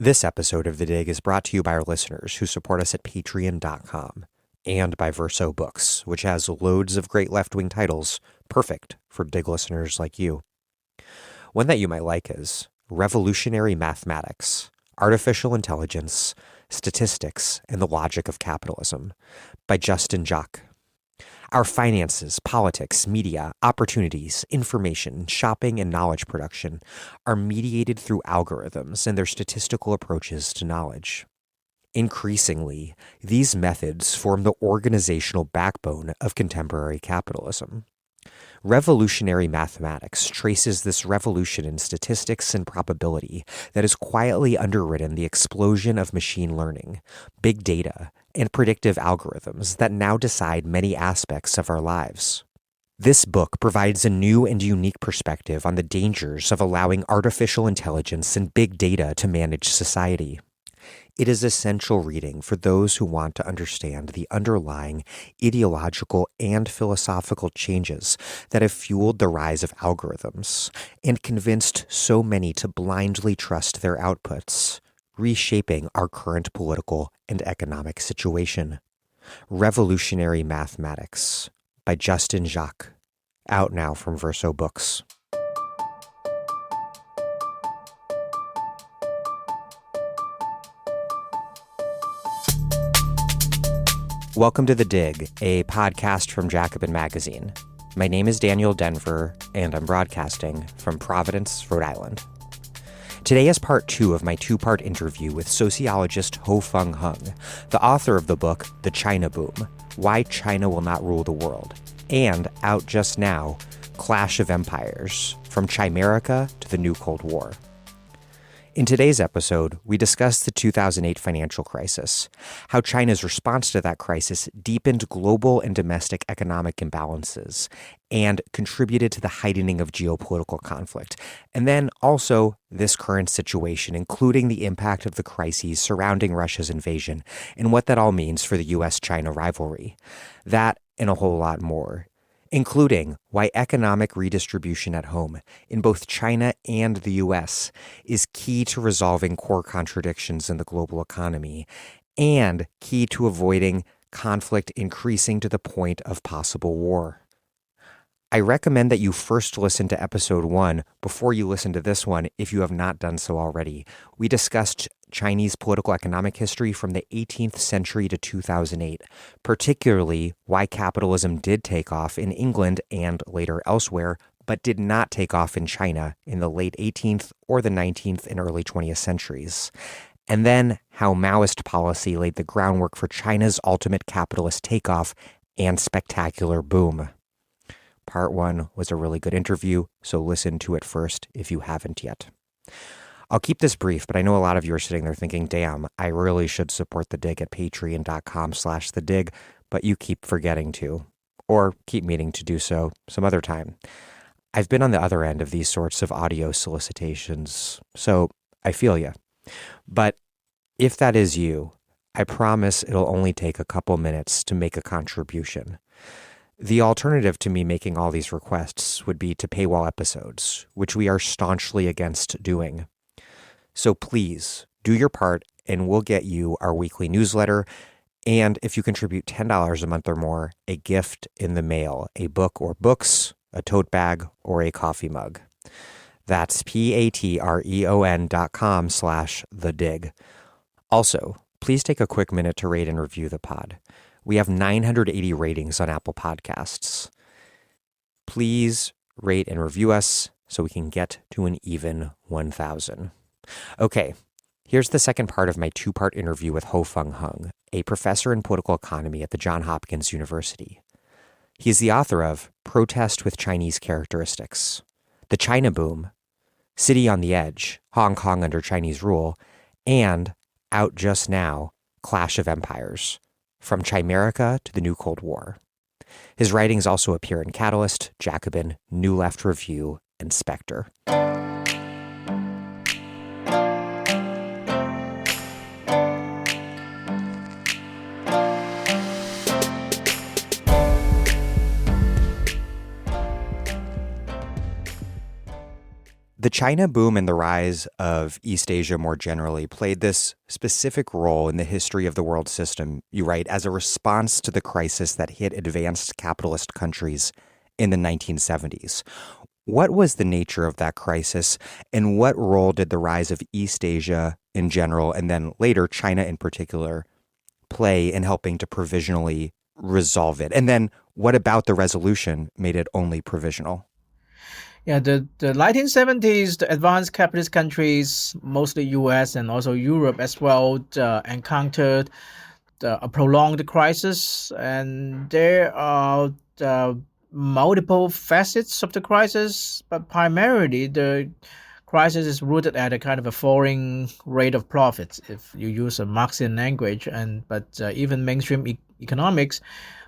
This episode of The Dig is brought to you by our listeners who support us at patreon.com and by Verso Books, which has loads of great left-wing titles, perfect for Dig listeners like you. One that you might like is Revolutionary Mathematics, Artificial Intelligence, Statistics, and the Logic of Capitalism by Justin Jacques. Our finances, politics, media, opportunities, information, shopping, and knowledge production are mediated through algorithms and their statistical approaches to knowledge. Increasingly, these methods form the organizational backbone of contemporary capitalism. Revolutionary Mathematics traces this revolution in statistics and probability that has quietly underwritten the explosion of machine learning, big data, and predictive algorithms that now decide many aspects of our lives. This book provides a new and unique perspective on the dangers of allowing artificial intelligence and big data to manage society. It is essential reading for those who want to understand the underlying ideological and philosophical changes that have fueled the rise of algorithms and convinced so many to blindly trust their outputs, reshaping our current political and economic situation. Revolutionary Mathematics by Justin Jacques, out now from Verso Books. Welcome to The Dig, a podcast from Jacobin Magazine. My name is Daniel Denver, and I'm broadcasting from Providence, Rhode Island. Today is part 2 of my 2-part interview with sociologist Ho-fung Hung, the author of the book The China Boom, Why China Will Not Rule the World, and, out just now, Clash of Empires, From Chimerica to the New Cold War. In today's episode, we discuss the 2008 financial crisis, how China's response to that crisis deepened global and domestic economic imbalances and contributed to the heightening of geopolitical conflict, and then also this current situation, including the impact of the crises surrounding Russia's invasion and what that all means for the U.S.-China rivalry. That and a whole lot more, including why economic redistribution at home in both China and the U.S. is key to resolving core contradictions in the global economy and key to avoiding conflict increasing to the point of possible war. I recommend that you first listen to episode 1 before you listen to this one if you have not done so already. We discussed Chinese political economic history from the 18th century to 2008, particularly why capitalism did take off in England and later elsewhere, but did not take off in China in the late 18th or the 19th and early 20th centuries. And then how Maoist policy laid the groundwork for China's ultimate capitalist takeoff and spectacular boom. Part 1 was a really good interview, so listen to it first if you haven't yet. I'll keep this brief, but I know a lot of you are sitting there thinking, damn, I really should support The Dig at patreon.com/thedig, but you keep forgetting to, or keep meaning to do so some other time. I've been on the other end of these sorts of audio solicitations, so I feel you. But if that is you, I promise it'll only take a couple minutes to make a contribution. The alternative to me making all these requests would be to paywall episodes, which we are staunchly against doing. So please, do your part and we'll get you our weekly newsletter, and if you contribute $10 a month or more, a gift in the mail, a book or books, a tote bag, or a coffee mug. That's patreon.com/thedig. Also, please take a quick minute to rate and review the pod. We have 980 ratings on Apple Podcasts. Please rate and review us so we can get to an even 1,000. Okay, here's the second part of my 2-part interview with Ho-fung Hung, a professor in political economy at the Johns Hopkins University. He's the author of Protest with Chinese Characteristics, The China Boom, City on the Edge, Hong Kong Under Chinese Rule, and, out just now, Clash of Empires, From Chimerica to the New Cold War. His writings also appear in Catalyst, Jacobin, New Left Review, and Spectre. The China boom and the rise of East Asia more generally played this specific role in the history of the world system, you write, as a response to the crisis that hit advanced capitalist countries in the 1970s. What was the nature of that crisis, and what role did the rise of East Asia in general, and then later China in particular, play in helping to provisionally resolve it? And then what about the resolution made it only provisional? Yeah, the 1970s, the advanced capitalist countries, mostly US and also Europe as well, encountered a prolonged crisis, and there are multiple facets of the crisis, but primarily the crisis is rooted at a kind of a falling rate of profits, if you use a Marxian language. But even mainstream economics,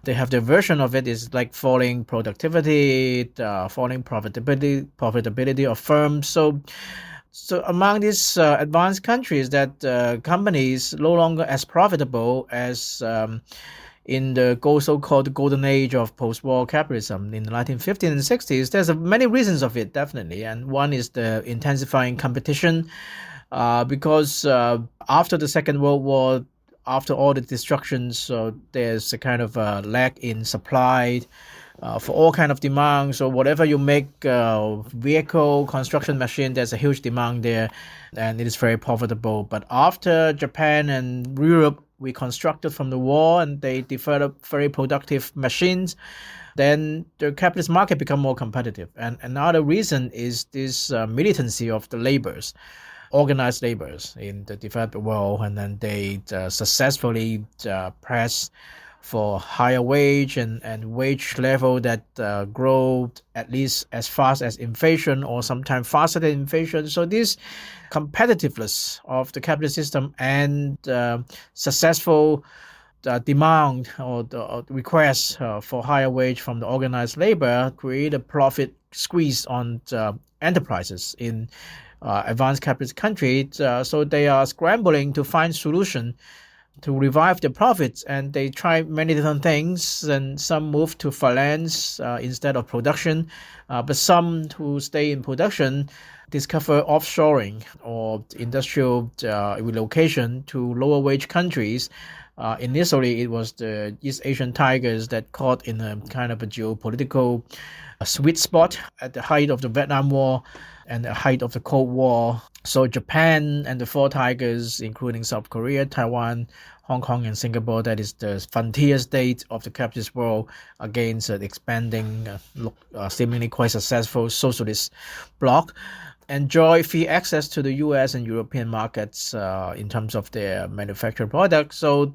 they have their version of it is like falling productivity, falling profitability of firms. So among these advanced countries, that companies no longer as profitable as in the so-called golden age of post-war capitalism in the 1950s and 60s. There's many reasons of it, definitely, and one is the intensifying competition, because after the Second World War, after all the destructions, so there's a kind of lack in supply for all kind of demand. So whatever you make, vehicle, construction machine, there's a huge demand there, and it is very profitable. But after Japan and Europe reconstructed from the war and they developed very productive machines, then the capitalist market become more competitive. And another reason is this militancy of the laborers, organized laborers in the developed world, and then they successfully press for higher wage and wage level that grow at least as fast as inflation or sometimes faster than inflation. So this competitiveness of the capitalist system and successful demand or the request for higher wage from the organized labor create a profit squeeze on enterprises in advanced capitalist countries. So they are scrambling to find solution to revive their profits, and they try many different things, and some move to finance instead of production, but some who stay in production discover offshoring or industrial relocation to lower wage countries. Initially, it was the East Asian tigers that caught in a kind of a geopolitical sweet spot at the height of the Vietnam War and the height of the Cold War. So Japan and the four tigers, including South Korea, Taiwan, Hong Kong, and Singapore, that is the frontier state of the capitalist world against the expanding, seemingly quite successful socialist bloc, enjoy free access to the US and European markets in terms of their manufactured products. So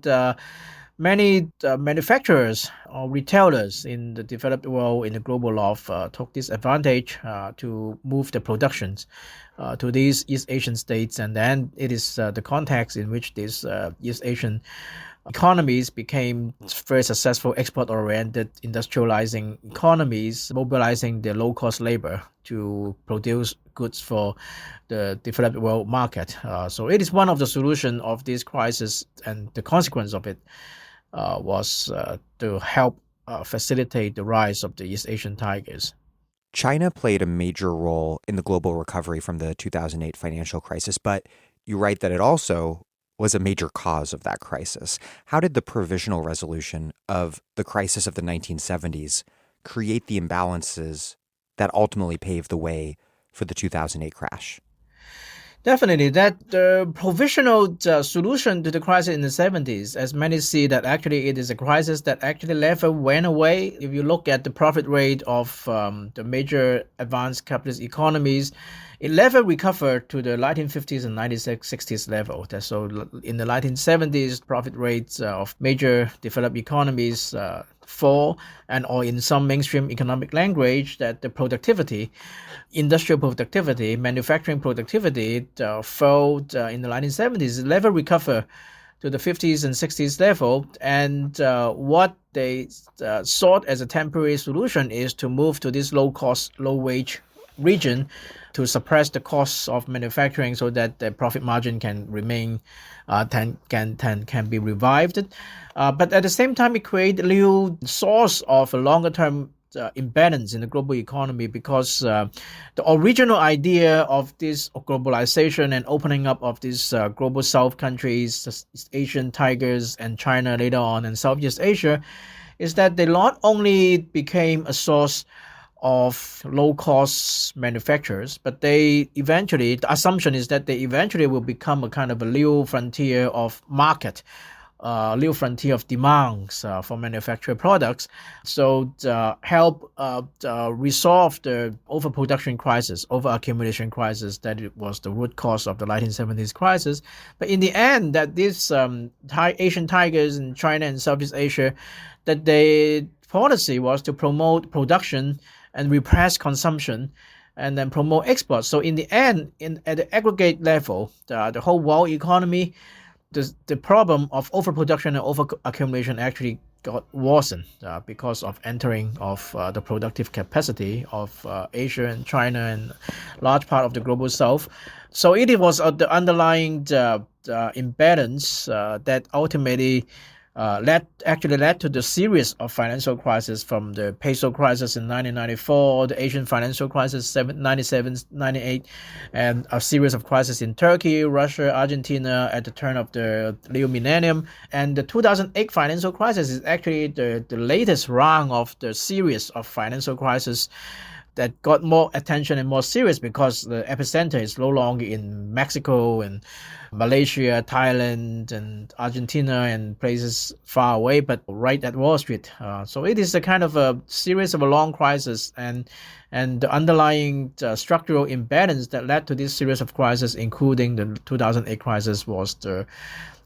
many manufacturers or retailers in the developed world, in the global north, took this advantage to move the productions to these East Asian states. And then it is the context in which these East Asian economies became very successful export-oriented industrializing economies, mobilizing their low-cost labor to produce goods for the developed world market. So it is one of the solutions of this crisis, and the consequence of it was to help facilitate the rise of the East Asian tigers. China played a major role in the global recovery from the 2008 financial crisis, but you write that it also was a major cause of that crisis. How did the provisional resolution of the crisis of the 1970s create the imbalances that ultimately paved the way for the 2008 crash? Definitely, that the provisional solution to the crisis in the 70s, as many see that actually it is a crisis that actually never went away. If you look at the profit rate of the major advanced capitalist economies, it never recovered to the 1950s and 1960s level. So in the 1970s, profit rates of major developed economies fall, and or in some mainstream economic language, that the productivity, industrial productivity, manufacturing productivity fell in the 1970s. It never recovered to the 50s and 60s level. And what they sought as a temporary solution is to move to this low-cost, low-wage region to suppress the costs of manufacturing so that the profit margin can remain, can be revived. But at the same time, it creates a new source of a longer-term imbalance in the global economy because the original idea of this globalization and opening up of these global South countries, Asian tigers, and China later on, and Southeast Asia, is that they not only became a source of low-cost manufacturers, but the assumption is that they eventually will become a kind of a new frontier of market, new frontier of demands for manufactured products. So help resolve the overproduction crisis, overaccumulation crisis that it was the root cause of the 1970s crisis. But in the end, that these Asian tigers in China and Southeast Asia, that the policy was to promote production and repress consumption and then promote exports. So in the end, at the aggregate level, the whole world economy, the problem of overproduction and overaccumulation actually got worsened because of entering of the productive capacity of Asia and China and large part of the global South. So it was the underlying imbalance that ultimately led to the series of financial crises, from the peso crisis in 1994, the Asian financial crisis 97, 98, and a series of crises in Turkey, Russia, Argentina at the turn of the new millennium. And the 2008 financial crisis is actually the latest round of the series of financial crises that got more attention and more serious because the epicenter is no longer in Mexico and Malaysia, Thailand, and Argentina and places far away, but right at Wall Street. So it is a kind of a series of a long crisis, and the underlying structural imbalance that led to this series of crises, including the 2008 crisis, was the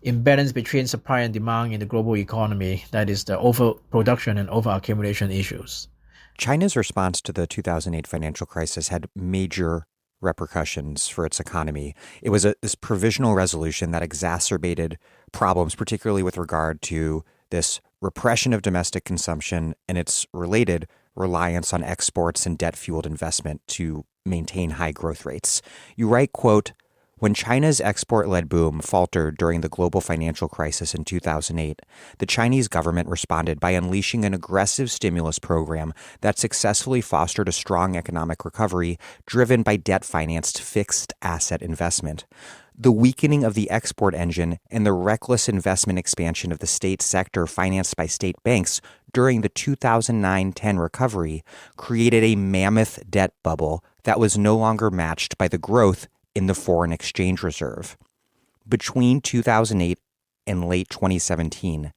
imbalance between supply and demand in the global economy. That is the overproduction and overaccumulation issues. China's response to the 2008 financial crisis had major repercussions for its economy. It was this provisional resolution that exacerbated problems, particularly with regard to this repression of domestic consumption and its related reliance on exports and debt-fueled investment to maintain high growth rates. You write, quote, "When China's export-led boom faltered during the global financial crisis in 2008, the Chinese government responded by unleashing an aggressive stimulus program that successfully fostered a strong economic recovery driven by debt-financed fixed asset investment. The weakening of the export engine and the reckless investment expansion of the state sector financed by state banks during the 2009-10 recovery created a mammoth debt bubble that was no longer matched by the growth in the foreign exchange reserve. Between 2008 and late 2017,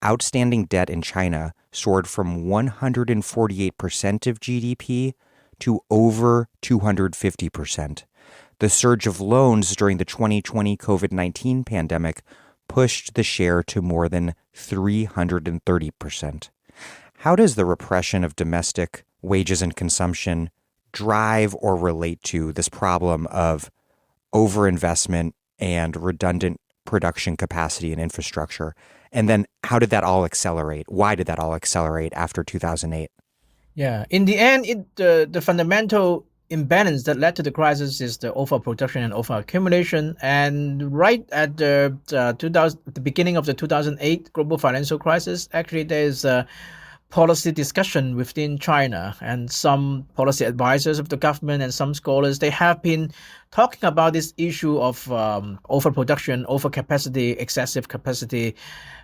outstanding debt in China soared from 148% of GDP to over 250%. The surge of loans during the 2020 COVID-19 pandemic pushed the share to more than 330%. How does the repression of domestic wages and consumption drive or relate to this problem of overinvestment and redundant production capacity and infrastructure? And then how did that all accelerate? Why did that all accelerate after 2008? Yeah, in the end, the fundamental imbalance that led to the crisis is the overproduction and overaccumulation. And right at the beginning of the 2008 global financial crisis, actually there's a policy discussion within China, and some policy advisors of the government and some scholars, they have been talking about this issue of overproduction, overcapacity, excessive capacity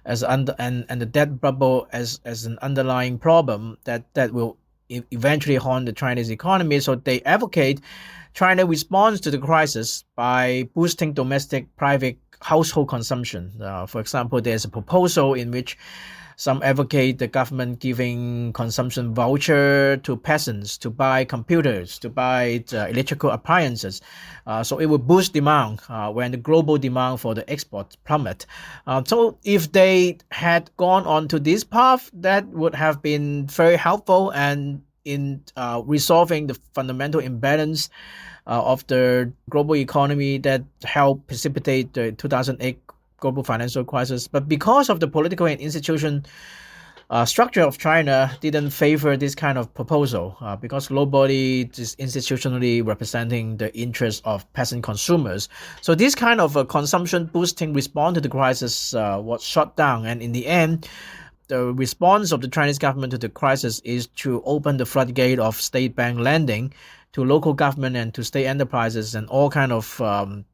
as and the debt bubble as an underlying problem that will eventually harm the Chinese economy. So they advocate China responds to the crisis by boosting domestic private household consumption. For example, there's a proposal in which some advocate the government giving consumption voucher to peasants to buy computers, to buy electrical appliances. So it will boost demand when the global demand for the export plummet. So if they had gone on to this path, that would have been very helpful and in resolving the fundamental imbalance of the global economy that helped precipitate the 2008 global financial crisis. But because of the political and institution structure of China didn't favor this kind of proposal, because nobody is institutionally representing the interests of peasant consumers. So this kind of consumption boosting response to the crisis was shut down. And in the end, the response of the Chinese government to the crisis is to open the floodgate of state bank lending to local government and to state enterprises and all kind of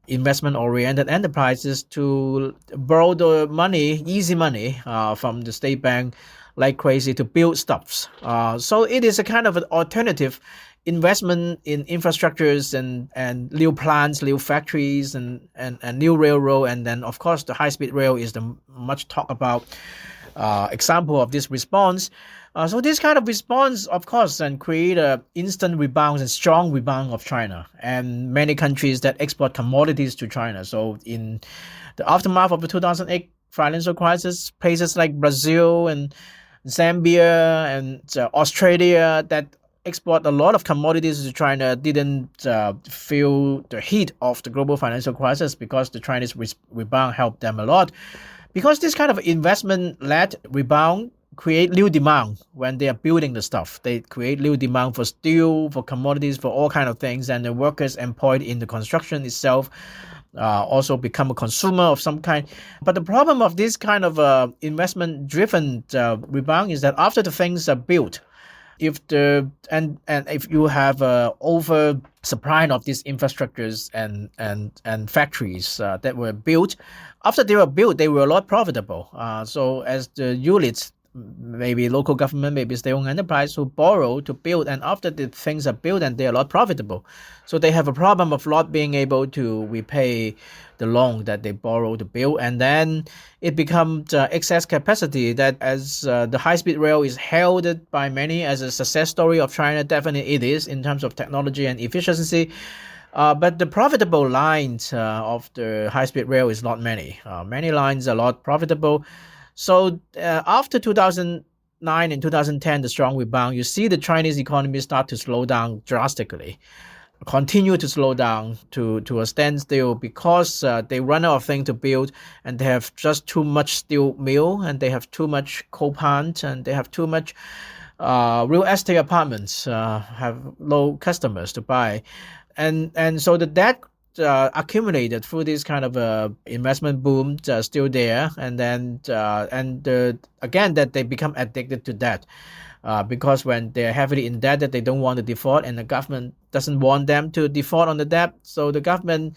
investment-oriented enterprises to borrow the money, easy money, from the state bank like crazy to build stuffs. So it is a kind of an alternative investment in infrastructures and new plants, new factories, and new railroad. And then, of course, the high-speed rail is the much talked about example of this response. So this kind of response, of course, then create a instant rebound and strong rebound of China and many countries that export commodities to China. So in the aftermath of the 2008 financial crisis, places like Brazil and Zambia and Australia that export a lot of commodities to China didn't feel the heat of the global financial crisis because the Chinese rebound helped them a lot. Because this kind of investment-led rebound create new demand when they are building the stuff. They create new demand for steel, for commodities, for all kind of things, and the workers employed in the construction itself also become a consumer of some kind. But the problem of this kind of investment-driven rebound is that after the things are built, if you have over supply of these infrastructures and factories that were built, after they were built, they were a lot profitable. So as the units, maybe local government, maybe state-owned enterprise who borrow to build, and after the things are built, and they are a lot profitable. So they have a problem of not being able to repay the loan that they borrow to build, and then it becomes excess capacity that as the high-speed rail is hailed by many as a success story of China. Definitely it is in terms of technology and efficiency. But the profitable lines of the high-speed rail is not many. Many lines are not profitable. So after 2009 and 2010, the strong rebound, you see the Chinese economy start to slow down drastically, continue to slow down to a standstill because they run out of things to build, and they have just too much steel mill, and they have too much coal plant, and they have too much real estate apartments, have low customers to buy. And so the debt accumulated through this kind of investment boom still there, and then again that they become addicted to debt because when they're heavily indebted, they don't want to default, and the government doesn't want them to default on the debt. So the government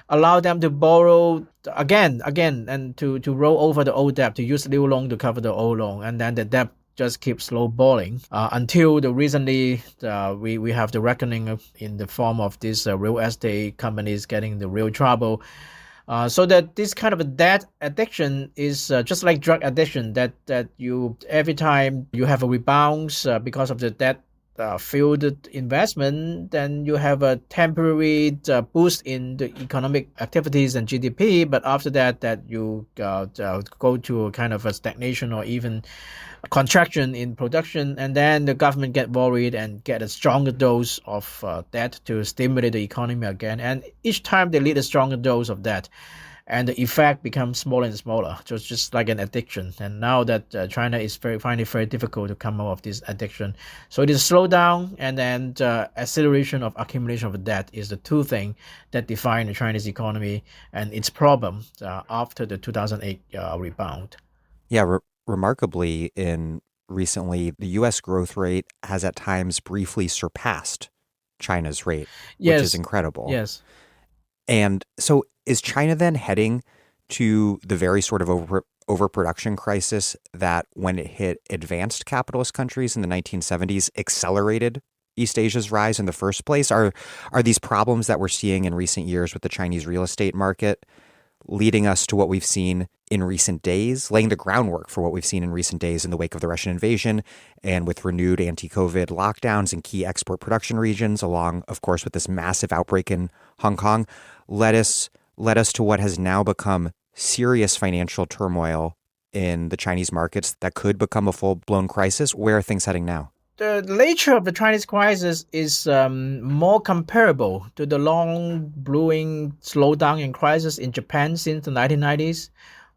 allow them to borrow again, and to roll over the old debt, to use new loan to cover the old loan, and then the debt just keeps slow balling until recently we have the reckoning in the form of these real estate companies getting the real trouble. So that this kind of a debt addiction is just like drug addiction, that you every time you have a rebound because of the debt filled investment, then you have a temporary boost in the economic activities and GDP, but after that you go to a kind of a stagnation or even contraction in production, and then the government get worried and get a stronger dose of debt to stimulate the economy again, and each time they need a stronger dose of debt, and the effect becomes smaller and smaller, just like an addiction. And now that China is finding it very difficult to come out of this addiction, so it is slowdown and then acceleration of accumulation of debt is the two things that define the Chinese economy and its problem after the 2008 rebound. Yeah, remarkably, in recently, the U.S. growth rate has at times briefly surpassed China's rate, Yes. which is incredible. Yes. And so is China then heading to the very sort of overproduction crisis that when it hit advanced capitalist countries in the 1970s accelerated East Asia's rise in the first place? Are these problems that we're seeing in recent years with the Chinese real estate market leading us to what we've seen in recent days, laying the groundwork for what we've seen in recent days in the wake of the Russian invasion and with renewed anti-COVID lockdowns in key export production regions, along, of course, with this massive outbreak in Hong Kong, led us to what has now become serious financial turmoil in the Chinese markets that could become a full-blown crisis? Where are things heading now? The nature of the Chinese crisis is more comparable to the long brewing slowdown and crisis in Japan since the 1990s,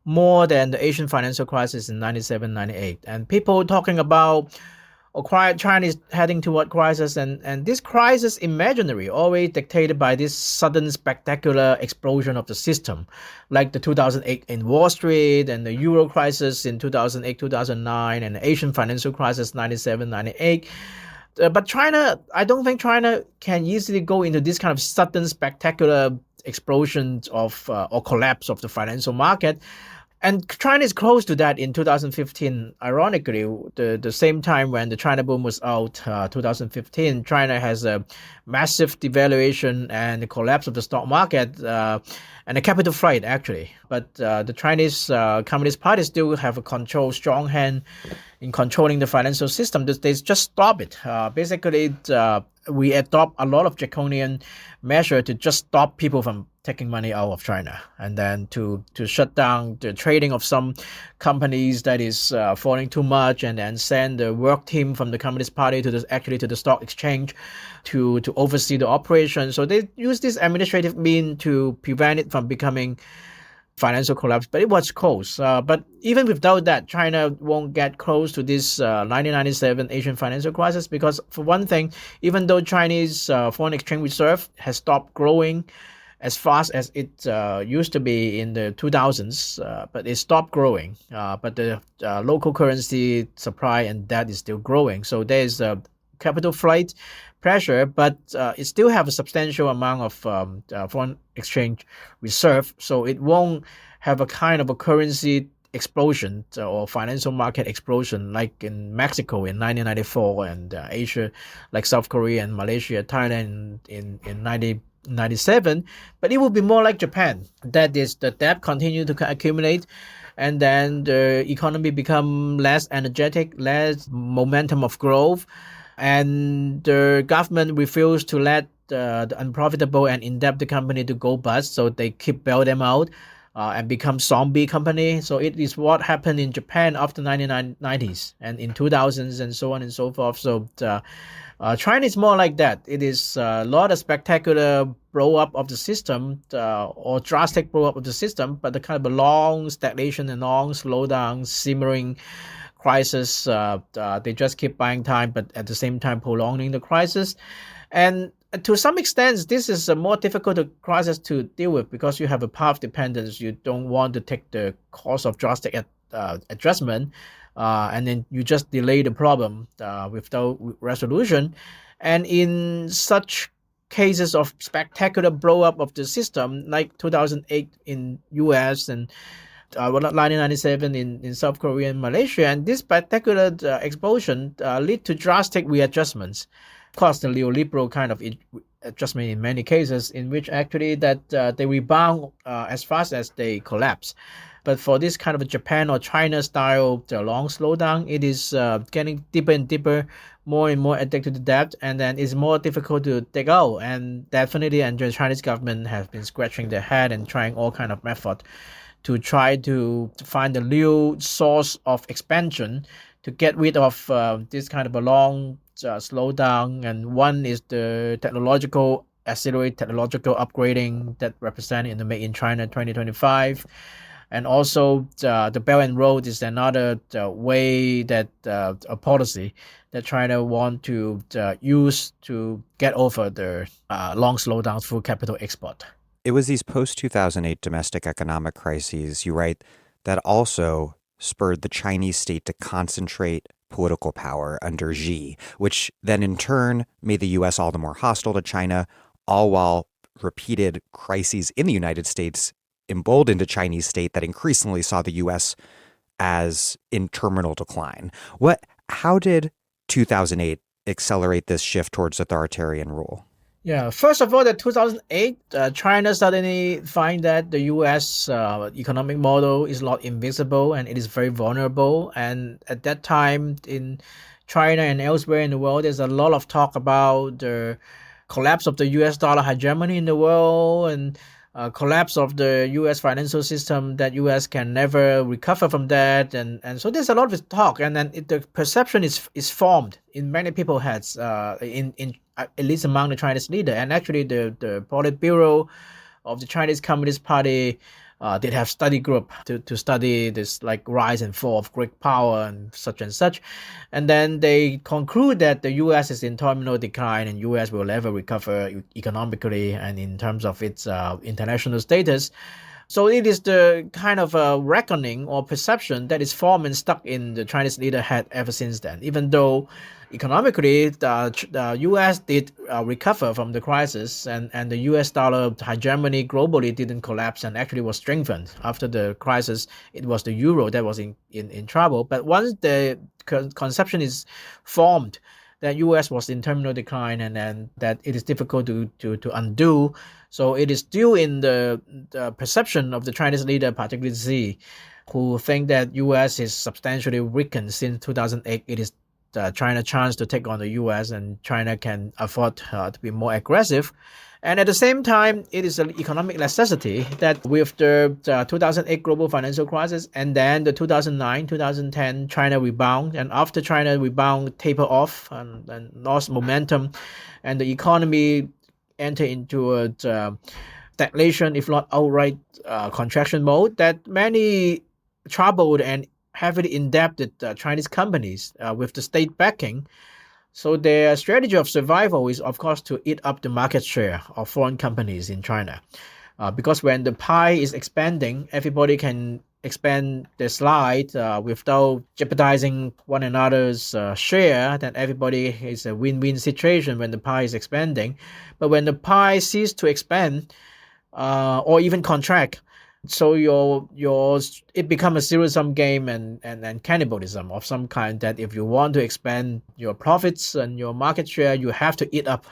more than the Asian financial crisis in 97, 98. And people talking about China is heading toward crisis, and this crisis imaginary always dictated by this sudden spectacular explosion of the system, like the 2008 in Wall Street and the Euro crisis in 2008, 2009, and the Asian financial crisis 97, 98. But China, I don't think China can easily go into this kind of sudden spectacular explosion of or collapse of the financial market. And China is close to that in 2015. Ironically, the same time when the China boom was out, 2015, China has a massive devaluation and the collapse of the stock market and a capital flight, actually. But the Chinese Communist Party still have a strong hand in controlling the financial system. They just stop it. Basically, we adopt a lot of draconian measure to just stop people from taking money out of China, and then to shut down the trading of some companies that is falling too much, and then send the work team from the Communist Party to the stock exchange to oversee the operation. So they use this administrative mean to prevent it from becoming financial collapse, but it was close. But even without that, China won't get close to this 1997 Asian financial crisis because, for one thing, even though Chinese foreign exchange reserve has stopped growing as fast as it used to be in the 2000s, but it stopped growing. But the local currency supply and debt is still growing. So there's a capital flight pressure, but it still have a substantial amount of foreign exchange reserve. So it won't have a kind of a currency explosion or financial market explosion like in Mexico in 1994 and Asia like South Korea and Malaysia, Thailand in 1997, but it will be more like Japan. That is, the debt continue to accumulate, and then the economy become less energetic, less momentum of growth, and the government refused to let the unprofitable and indebted company to go bust, so they keep bail them out and become zombie company. So it is what happened in Japan after 1990s and in 2000s and so on and so forth. So China is more like that. It is not a spectacular blow up of the system or drastic blow up of the system, but the kind of a long stagnation and long slowdown, simmering crisis. They just keep buying time, but at the same time prolonging the crisis. And to some extent, this is a more difficult crisis to deal with because you have a path dependence. You don't want to take the cost of drastic adjustment, and then you just delay the problem without resolution. And in such cases of spectacular blow up of the system, like 2008 in US and 1997 in South Korea and Malaysia, and this spectacular explosion lead to drastic readjustments. Of course, the neoliberal kind of adjustment in many cases, in which actually that they rebound as fast as they collapse. But for this kind of a Japan or China style long slowdown, it is getting deeper and deeper, more and more addicted to debt, and then it's more difficult to take out. And definitely, and the Chinese government has been scratching their head and trying all kind of method to try to find a new source of expansion to get rid of this kind of a long slowdown. And one is the accelerate technological upgrading that represent in the Made in China 2025. And also the Belt and Road is another way that a policy that China want to use to get over the long slowdown through capital export. It was these post-2008 domestic economic crises, you write, that also spurred the Chinese state to concentrate political power under Xi, which then in turn made the U.S. all the more hostile to China, all while repeated crises in the United States emboldened a Chinese state that increasingly saw the U.S. as in terminal decline. How did 2008 accelerate this shift towards authoritarian rule? Yeah, first of all, the 2008, China suddenly find that the U.S. Economic model is not invisible and it is very vulnerable. And at that time in China and elsewhere in the world, there's a lot of talk about the collapse of the U.S. dollar hegemony in the world and collapse of the U.S. financial system, that U.S. can never recover from that. And so there's a lot of talk. And then the perception is formed in many people's heads, in at least among the Chinese leader. And actually the Politburo of the Chinese Communist Party did have study group to study this like rise and fall of Greek power and such. And then they conclude that the US is in terminal decline and US will never recover economically and in terms of its international status. So it is the kind of a reckoning or perception that is formed and stuck in the Chinese leader head ever since then. Even though economically the U.S. did recover from the crisis and the U.S. dollar hegemony globally didn't collapse and actually was strengthened. After the crisis, it was the euro that was in trouble. But once the conception is formed that U.S. was in terminal decline and then that it is difficult to undo. So it is still in the perception of the Chinese leader, particularly Xi, who think that U.S. is substantially weakened since 2008. It is China's chance to take on the U.S. and China can afford to be more aggressive. And at the same time, it is an economic necessity that with the 2008 global financial crisis and then the 2009, 2010 China rebound, and after China rebound taper off and lost momentum, and the economy enter into a stagnation, if not outright contraction mode, that many troubled and heavily indebted Chinese companies with the state backing. So their strategy of survival is, of course, to eat up the market share of foreign companies in China. Because when the pie is expanding, everybody can expand the slide without jeopardizing one another's share. Then everybody is a win-win situation when the pie is expanding. But when the pie ceases to expand or even contract, so it becomes a zero-sum game and cannibalism of some kind, that if you want to expand your profits and your market share, you have to eat up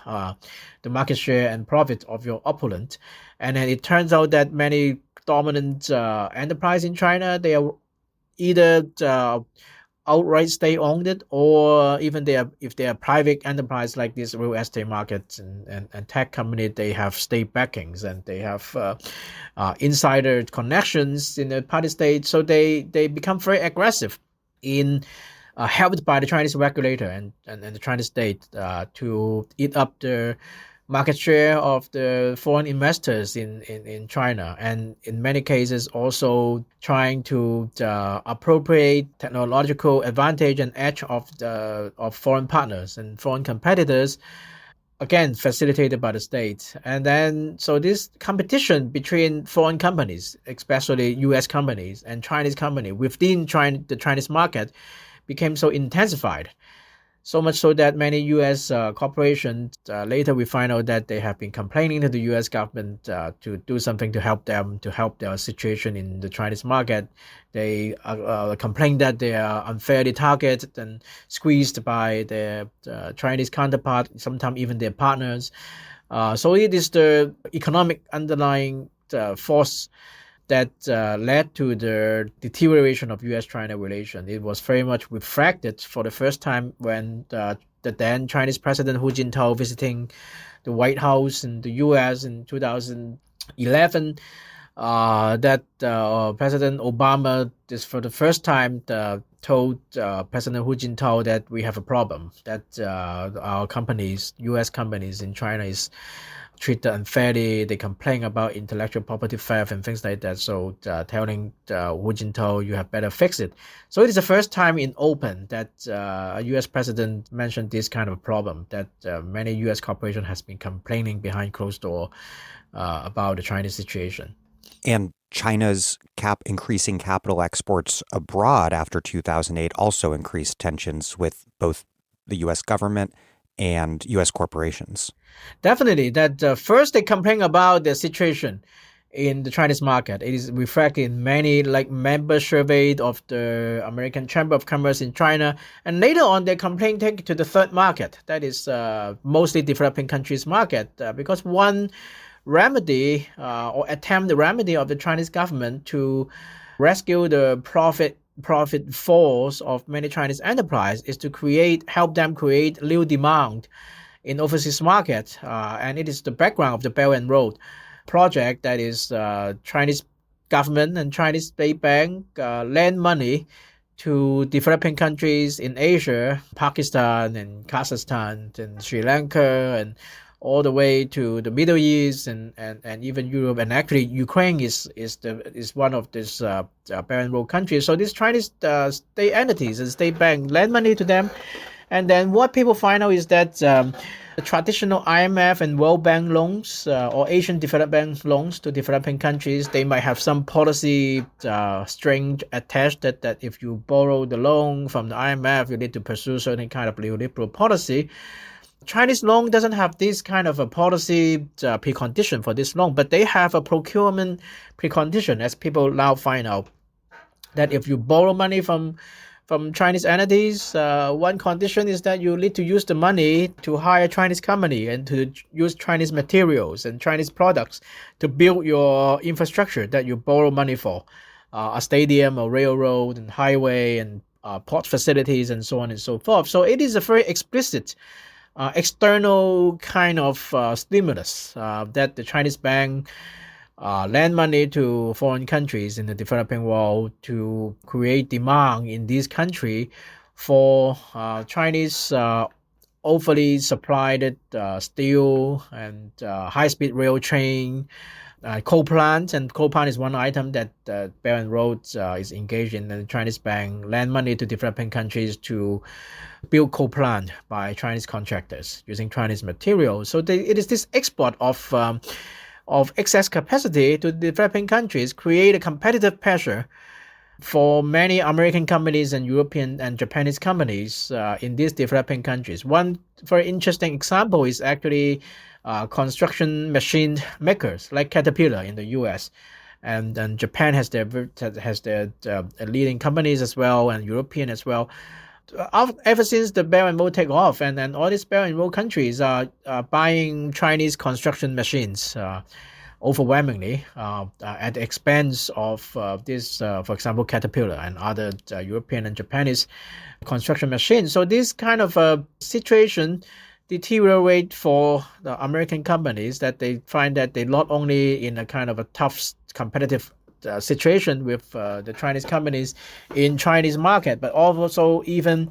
the market share and profit of your opponent. And then it turns out that many dominant enterprise in China, they are either outright state-owned it, or even if they are private enterprise like this real estate market and tech company, they have state backings and they have insider connections in the party state. So they become very aggressive in helped by the Chinese regulator and the Chinese state to eat up the market share of the foreign investors in China, and in many cases also trying to appropriate technological advantage and edge of foreign partners and foreign competitors, again facilitated by the state. And then so this competition between foreign companies, especially US companies and Chinese companies within the Chinese market, became so intensified. So much so that many U.S. corporations, later we find out that they have been complaining to the U.S. government to do something to help them, to help their situation in the Chinese market. They complain that they are unfairly targeted and squeezed by their Chinese counterpart, sometimes even their partners. So it is the economic underlying force that led to the deterioration of U.S.-China relations. It was very much reflected for the first time when the then Chinese President Hu Jintao visiting the White House in the U.S. in 2011, that President Obama is for the first time told President Hu Jintao that we have a problem, that our companies, U.S. companies in China is treated unfairly. They complain about intellectual property theft and things like that. So telling Hu Jintao, you have better fix it. So it is the first time in open that a U.S. president mentioned this kind of problem, that many U.S. corporation has been complaining behind closed door about the Chinese situation. And China's increasing capital exports abroad after 2008 also increased tensions with both the U.S. government and U.S. corporations. Definitely. That first they complain about the situation in the Chinese market. It is reflected in many member surveys of the American Chamber of Commerce in China. And later on, they complain take to the third market. That is mostly developing countries market. Because one remedy or attempt the remedy of the Chinese government to rescue the profit falls of many Chinese enterprise is to help them create new demand in overseas market, and it is the background of the Belt and Road project. That is Chinese government and Chinese state bank lend money to developing countries in Asia, Pakistan and Kazakhstan and Sri Lanka and all the way to the Middle East and even Europe. And actually, Ukraine is one of these Belt and Road countries. So these Chinese state entities and state bank lend money to them. And then what people find out is that the traditional IMF and World Bank loans or Asian Development Bank loans to developing countries, they might have some policy string attached that if you borrow the loan from the IMF, you need to pursue certain kind of neoliberal policy. Chinese loan doesn't have this kind of a policy precondition for this loan, but they have a procurement precondition, as people now find out, that if you borrow money from Chinese entities, one condition is that you need to use the money to hire a Chinese company and to use Chinese materials and Chinese products to build your infrastructure that you borrow money for, a stadium, a railroad, and highway, and port facilities, and so on and so forth. So it is a very explicit external kind of stimulus that the Chinese bank lend money to foreign countries in the developing world to create demand in this country for Chinese overly supplied steel and high-speed rail train, coal plant. And coal plant is one item that Belt and Road is engaged in. And the Chinese bank lend money to developing countries to build coal plant by Chinese contractors using Chinese materials. So it is this export of excess capacity to developing countries create a competitive pressure for many American companies and European and Japanese companies in these developing countries. One very interesting example is actually construction machine makers like Caterpillar in the US. And Japan has their leading companies as well, and European as well. Ever since the Belt and Road take off, and all these Belt and Road countries are buying Chinese construction machines overwhelmingly at the expense of this, for example, Caterpillar and other European and Japanese construction machines. So this kind of situation deteriorate for the American companies, that they find that they not only in a kind of a tough competitive situation with the Chinese companies in Chinese market, but also even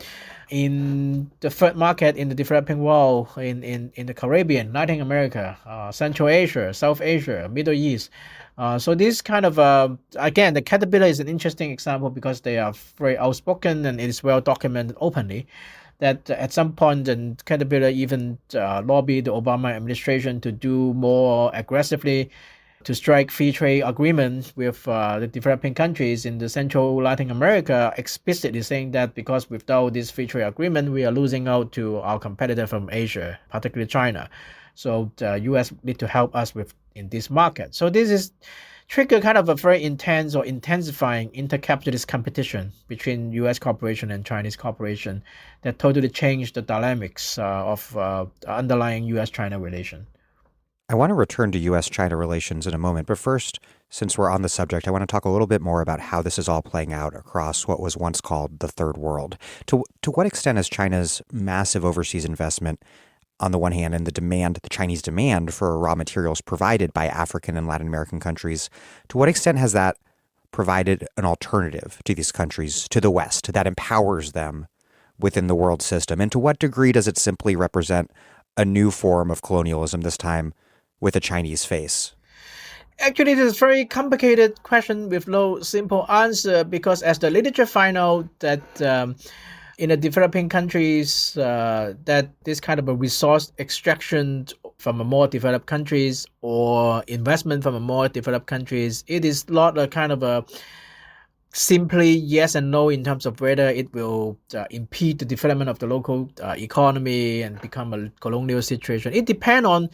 in the third market in the developing world, in the Caribbean, Latin America, Central Asia, South Asia, Middle East. So this kind of, again, the Caterpillar is an interesting example because they are very outspoken and it is well documented openly that at some point and Caterpillar even lobbied the Obama administration to do more aggressively to strike free trade agreements with the developing countries in the Central Latin America, explicitly saying that because without this free trade agreement, we are losing out to our competitor from Asia, particularly China. So the U.S. need to help us in this market. So this is trigger kind of a very intense or intensifying intercapitalist competition between U.S. corporation and Chinese corporation that totally changed the dynamics of underlying U.S.-China relation. I want to return to U.S.-China relations in a moment, but first, since we're on the subject, I want to talk a little bit more about how this is all playing out across what was once called the Third World. To what extent has China's massive overseas investment, on the one hand, and the Chinese demand for raw materials provided by African and Latin American countries, to what extent has that provided an alternative to these countries, to the West, that empowers them within the world system? And to what degree does it simply represent a new form of colonialism, this time with a Chinese face? Actually, it is a very complicated question with no simple answer, because as the literature find out that in the developing countries, that this kind of a resource extraction from a more developed countries or investment from a more developed countries, it is not a kind of a simply yes and no in terms of whether it will impede the development of the local economy and become a colonial situation. It depends on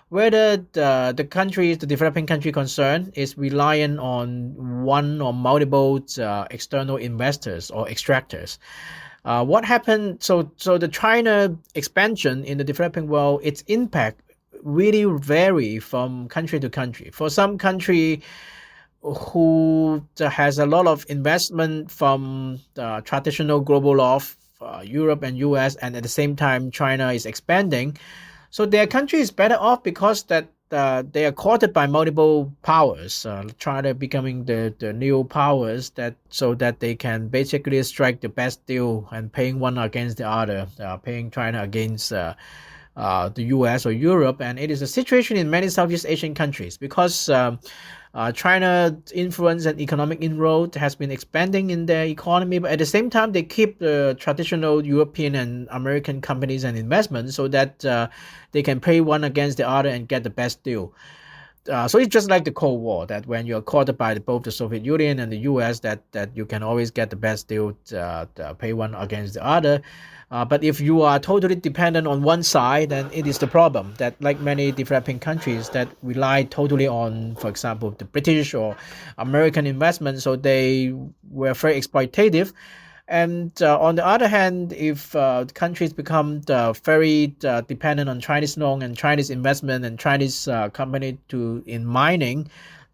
whether the developing country concerned is reliant on one or multiple external investors or extractors. What happened? So the China expansion in the developing world, its impact really vary from country to country. For some country who has a lot of investment from the traditional global north, Europe and US, and at the same time China is expanding, so their country is better off because that they are courted by multiple powers, China becoming the new powers, so that they can basically strike the best deal and paying one against the other, paying China against the US or Europe, and it is a situation in many Southeast Asian countries because China's influence and economic inroad has been expanding in their economy, but at the same time, they keep the traditional European and American companies and investments so that they can play one against the other and get the best deal. So it's just like the Cold War, that when you're caught by both the Soviet Union and the US, that you can always get the best deal, pay one against the other. But if you are totally dependent on one side, then it is the problem that, like many developing countries that rely totally on, for example, the British or American investment, so they were very exploitative. And on the other hand, if countries become very dependent on Chinese loan and Chinese investment and Chinese company in mining,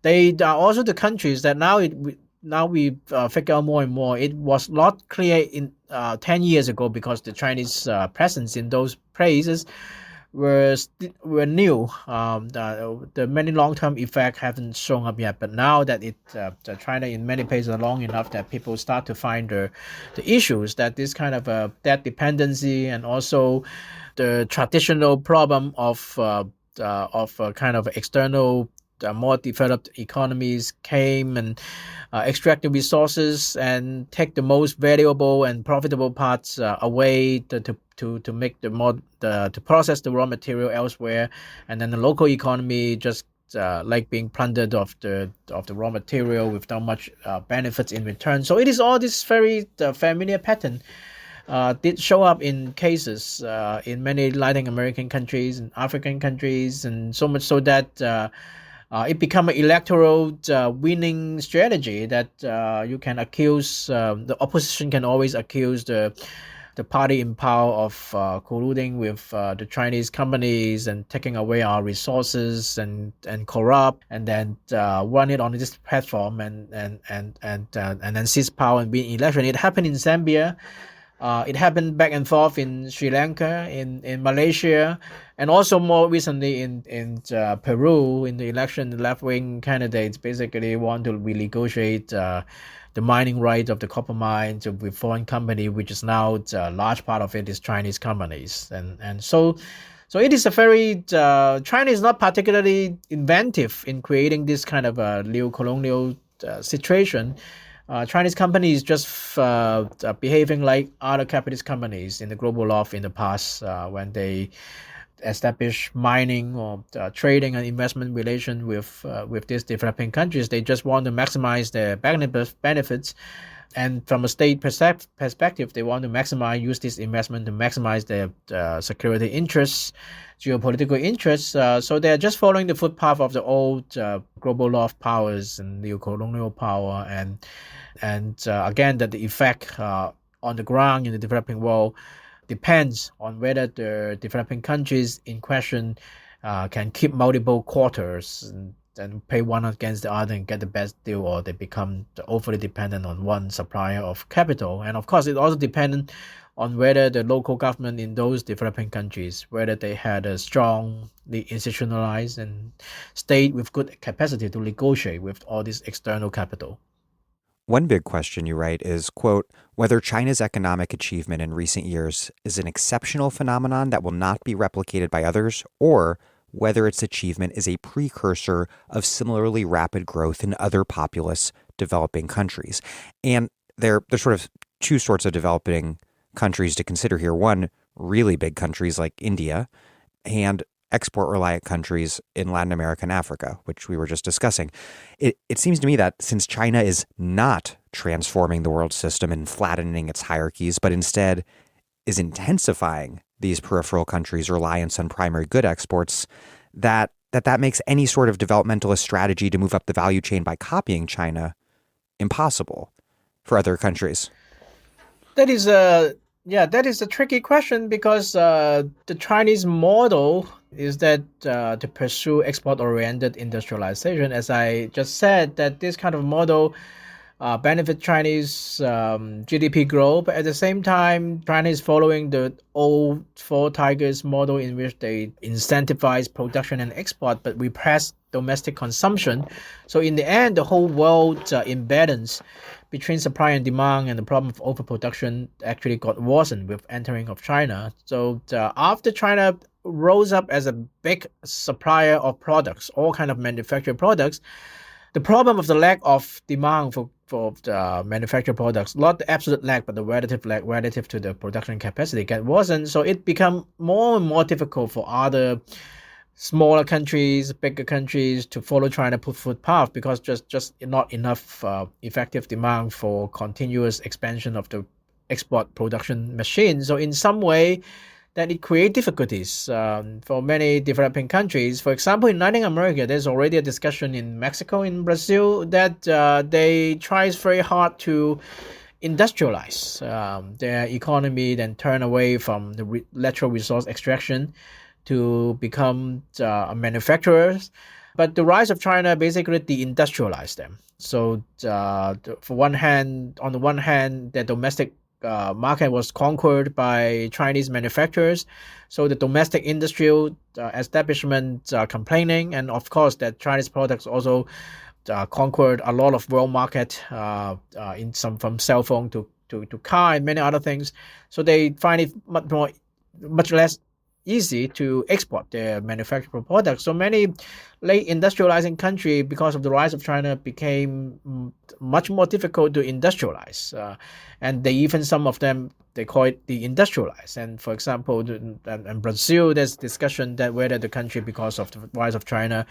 they are also the countries that now we figure out more and more. It was not clear in 10 years ago because the Chinese presence in those places were new. The many long-term effects haven't shown up yet, but now that China in many places are long enough that people start to find the issues that this kind of debt dependency and also the traditional problem of kind of external more developed economies came and extract the resources and take the most valuable and profitable parts away to make to process the raw material elsewhere, and then the local economy just like being plundered of the raw material without much benefits in return. So it is all this very familiar pattern. Did show up in cases in many Latin American countries and African countries, and so much so that it become an electoral winning strategy that you can accuse the opposition can always accuse the party in power of colluding with the Chinese companies and taking away our resources and corrupt, and then run it on this platform and then seize power and win election. It happened in Zambia. It happened back and forth in Sri Lanka, in Malaysia, and also more recently in Peru. In the election, the left-wing candidates basically want to renegotiate the mining rights of the copper mines with foreign company, which is now a large part of it is Chinese companies, and so it is a very China is not particularly inventive in creating this kind of neo-colonial situation. Chinese companies just behaving like other capitalist companies in the global north in the past when they establish mining or trading and investment relation with these developing countries. They just want to maximize their benefits. And from a state perspective, they want to use this investment to maximize their security interests, geopolitical interests. So they're just following the footpath of the old global north powers and neo-colonial power. And again, that the effect on the ground in the developing world depends on whether the developing countries in question can keep multiple quarters and pay one against the other and get the best deal, or they become overly dependent on one supplier of capital. And of course, it also depends on whether the local government in those developing countries, whether they had a strongly institutionalized and state with good capacity to negotiate with all this external capital. One big question, you write, is, quote, whether China's economic achievement in recent years is an exceptional phenomenon that will not be replicated by others, or whether its achievement is a precursor of similarly rapid growth in other populous developing countries. And there's sort of two sorts of developing countries to consider here. One, really big countries like India, and export-reliant countries in Latin America and Africa, which we were just discussing. It seems to me that since China is not transforming the world system and flattening its hierarchies, but instead is intensifying these peripheral countries' reliance on primary good exports, that makes any sort of developmentalist strategy to move up the value chain by copying China impossible for other countries. That is a tricky question because the Chinese model is that to pursue export-oriented industrialization. As I just said, that this kind of model benefit Chinese GDP growth, but at the same time, China is following the old Four Tigers model in which they incentivize production and export, but repress domestic consumption. So in the end, the whole world imbalance between supply and demand and the problem of overproduction actually got worsened with entering of China. So after China rose up as a big supplier of products, all kind of manufactured products. The problem of the lack of demand for the manufactured products, not the absolute lack, but the relative lack relative to the production capacity, wasn't. So it become more and more difficult for other smaller countries, bigger countries to follow China footpath because just not enough effective demand for continuous expansion of the export production machine. So in some way, that it creates difficulties for many developing countries. For example, in Latin America, there's already a discussion in Mexico, in Brazil, that they tries very hard to industrialize their economy, then turn away from the natural resource extraction to become manufacturers. But the rise of China basically deindustrialized them. So on the one hand, the domestic market was conquered by Chinese manufacturers. So the domestic industrial establishment complaining, and of course that Chinese products also conquered a lot of world market in some from cell phone to car and many other things. So they find it much less easy to export their manufactured products. So many late industrializing countries, because of the rise of China, became much more difficult to industrialize. And some of them, they call it deindustrialize. And for example, in Brazil, there's discussion that whether the country, because of the rise of China,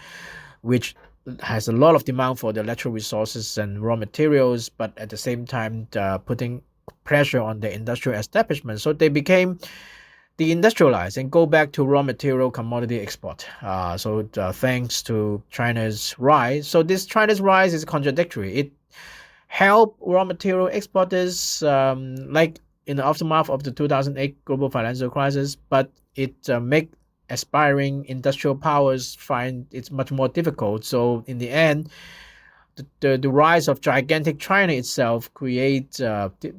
which has a lot of demand for the natural resources and raw materials, but at the same time putting pressure on the industrial establishment. So they became deindustrialize and go back to raw material commodity export. Thanks to China's rise. So this China's rise is contradictory. It helped raw material exporters like in the aftermath of the 2008 global financial crisis, but it make aspiring industrial powers find it's much more difficult. So in the end, the rise of gigantic China itself creates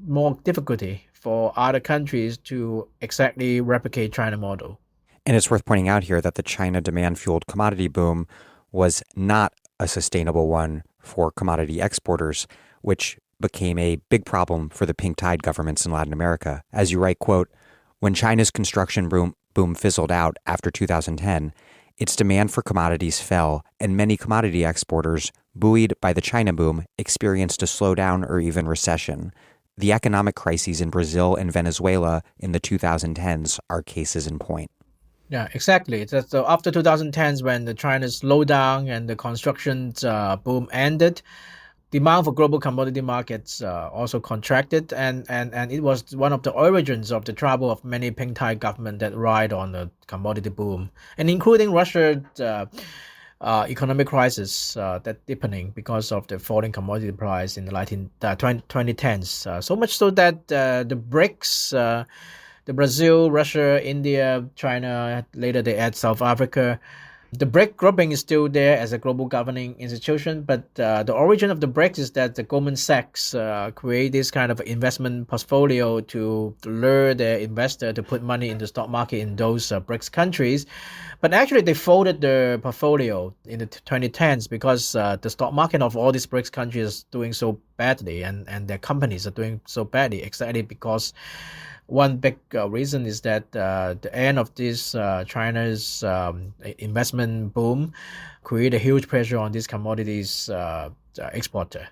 more difficulty for other countries to exactly replicate China model. And it's worth pointing out here that the China demand-fueled commodity boom was not a sustainable one for commodity exporters, which became a big problem for the pink tide governments in Latin America. As you write, quote, when China's construction boom fizzled out after 2010, its demand for commodities fell, and many commodity exporters, buoyed by the China boom, experienced a slowdown or even recession. The economic crises in Brazil and Venezuela in the 2010s are cases in point. Yeah, exactly. So after 2010s, when the China slowed down and the construction boom ended, demand for global commodity markets also contracted, and it was one of the origins of the trouble of many pink tide governments that ride on the commodity boom, and including Russia's economic crisis that deepening because of the falling commodity price in the 2010s. So much so that the BRICS, the Brazil, Russia, India, China, later they add South Africa. The BRIC grouping is still there as a global governing institution, but the origin of the BRICS is that the Goldman Sachs create this kind of investment portfolio to lure their investor to put money in the stock market in those BRICS countries. But actually, they folded the portfolio in the 2010s because the stock market of all these BRICS countries is doing so badly, and their companies are doing so badly, exactly because one big reason is that the end of this China's investment boom created a huge pressure on these commodities exporter.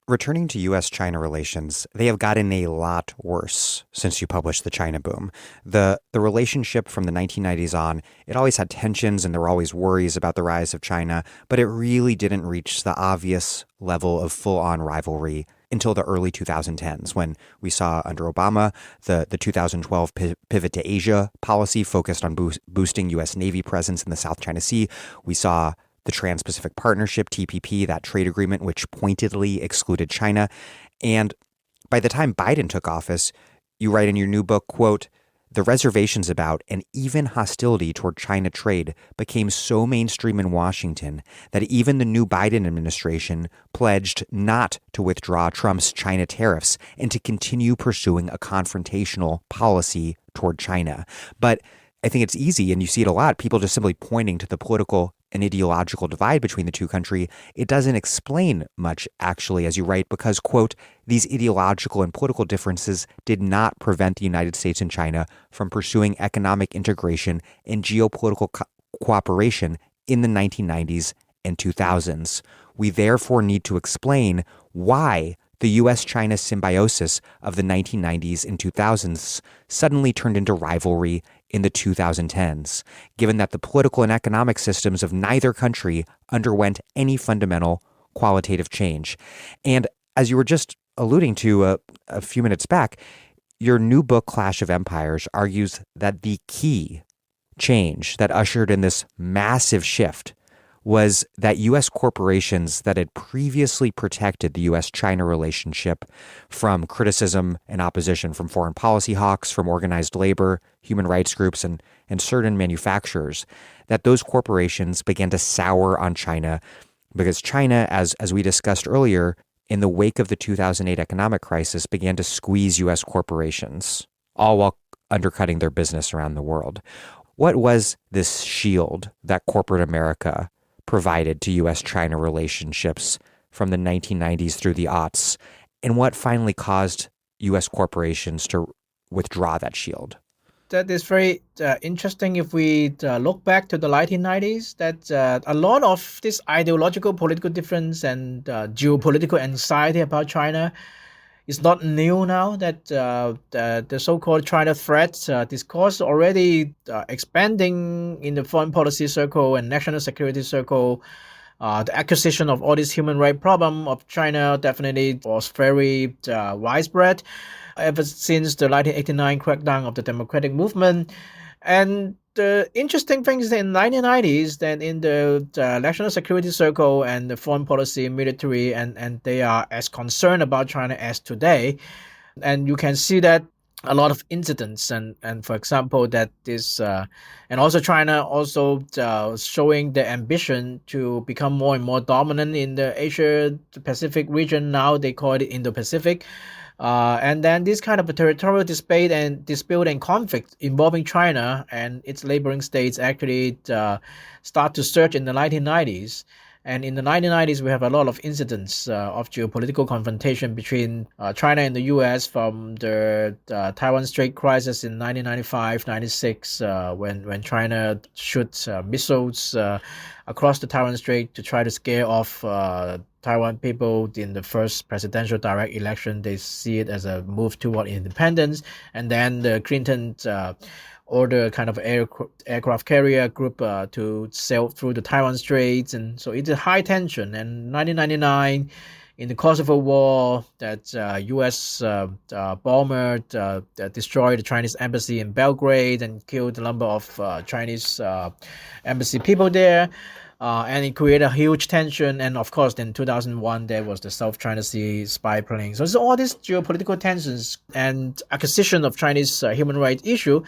Returning to U.S.-China relations, they have gotten a lot worse since you published The China Boom. The relationship from the 1990s on, it always had tensions and there were always worries about the rise of China, but it really didn't reach the obvious level of full-on rivalry until the early 2010s, when we saw under Obama the 2012 pivot to Asia policy focused on boosting U.S. Navy presence in the South China Sea. We saw the Trans-Pacific Partnership, TPP, that trade agreement which pointedly excluded China. And by the time Biden took office, you write in your new book, quote, the reservations about and even hostility toward China trade became so mainstream in Washington that even the new Biden administration pledged not to withdraw Trump's China tariffs and to continue pursuing a confrontational policy toward China. But I think it's easy, and you see it a lot, people just simply pointing to the political an ideological divide between the two countries, it doesn't explain much, actually, as you write, because, quote, these ideological and political differences did not prevent the United States and China from pursuing economic integration and geopolitical cooperation in the 1990s and 2000s. We therefore need to explain why the U.S.-China symbiosis of the 1990s and 2000s suddenly turned into rivalry in the 2010s, given that the political and economic systems of neither country underwent any fundamental qualitative change. And as you were just alluding to a few minutes back, your new book, Clash of Empires, argues that the key change that ushered in this massive shift was that U.S. corporations that had previously protected the U.S.-China relationship from criticism and opposition from foreign policy hawks, from organized labor, human rights groups, and certain manufacturers, that those corporations began to sour on China because China, as we discussed earlier, in the wake of the 2008 economic crisis, began to squeeze U.S. corporations, all while undercutting their business around the world. What was this shield that corporate America provided to U.S.-China relationships from the 1990s through the aughts, and what finally caused U.S. corporations to withdraw that shield? That is very interesting. If we look back to the 1990s, that a lot of this ideological political difference and geopolitical anxiety about China is not new now. That the so-called China threat discourse already expanding in the foreign policy circle and national security circle. The acquisition of all this human right problem of China definitely was very widespread ever since the 1989 crackdown of the democratic movement. And the interesting thing is that in the 1990s, that in the national security circle and the foreign policy military, and they are as concerned about China as today. And you can see that a lot of incidents and for example that this and also China also showing the ambition to become more and more dominant in the Asia Pacific region. Now they call it Indo-Pacific. And then this kind of a territorial dispute and conflict involving China and its neighboring states actually start to surge in the 1990s. And in the 1990s, we have a lot of incidents of geopolitical confrontation between China and the U.S. from the Taiwan Strait crisis in 1995-96, when China shoots missiles across the Taiwan Strait to try to scare off Taiwan people in the first presidential direct election. They see it as a move toward independence. And then the Clinton order kind of aircraft carrier group to sail through the Taiwan Straits. And so it's a high tension. And 1999, in the Kosovo War, that U.S. bomber destroyed the Chinese embassy in Belgrade and killed a number of Chinese embassy people there. And it created a huge tension. And of course, in 2001, there was the South China Sea spy plane. So it's all these geopolitical tensions and acquisition of Chinese human rights issue.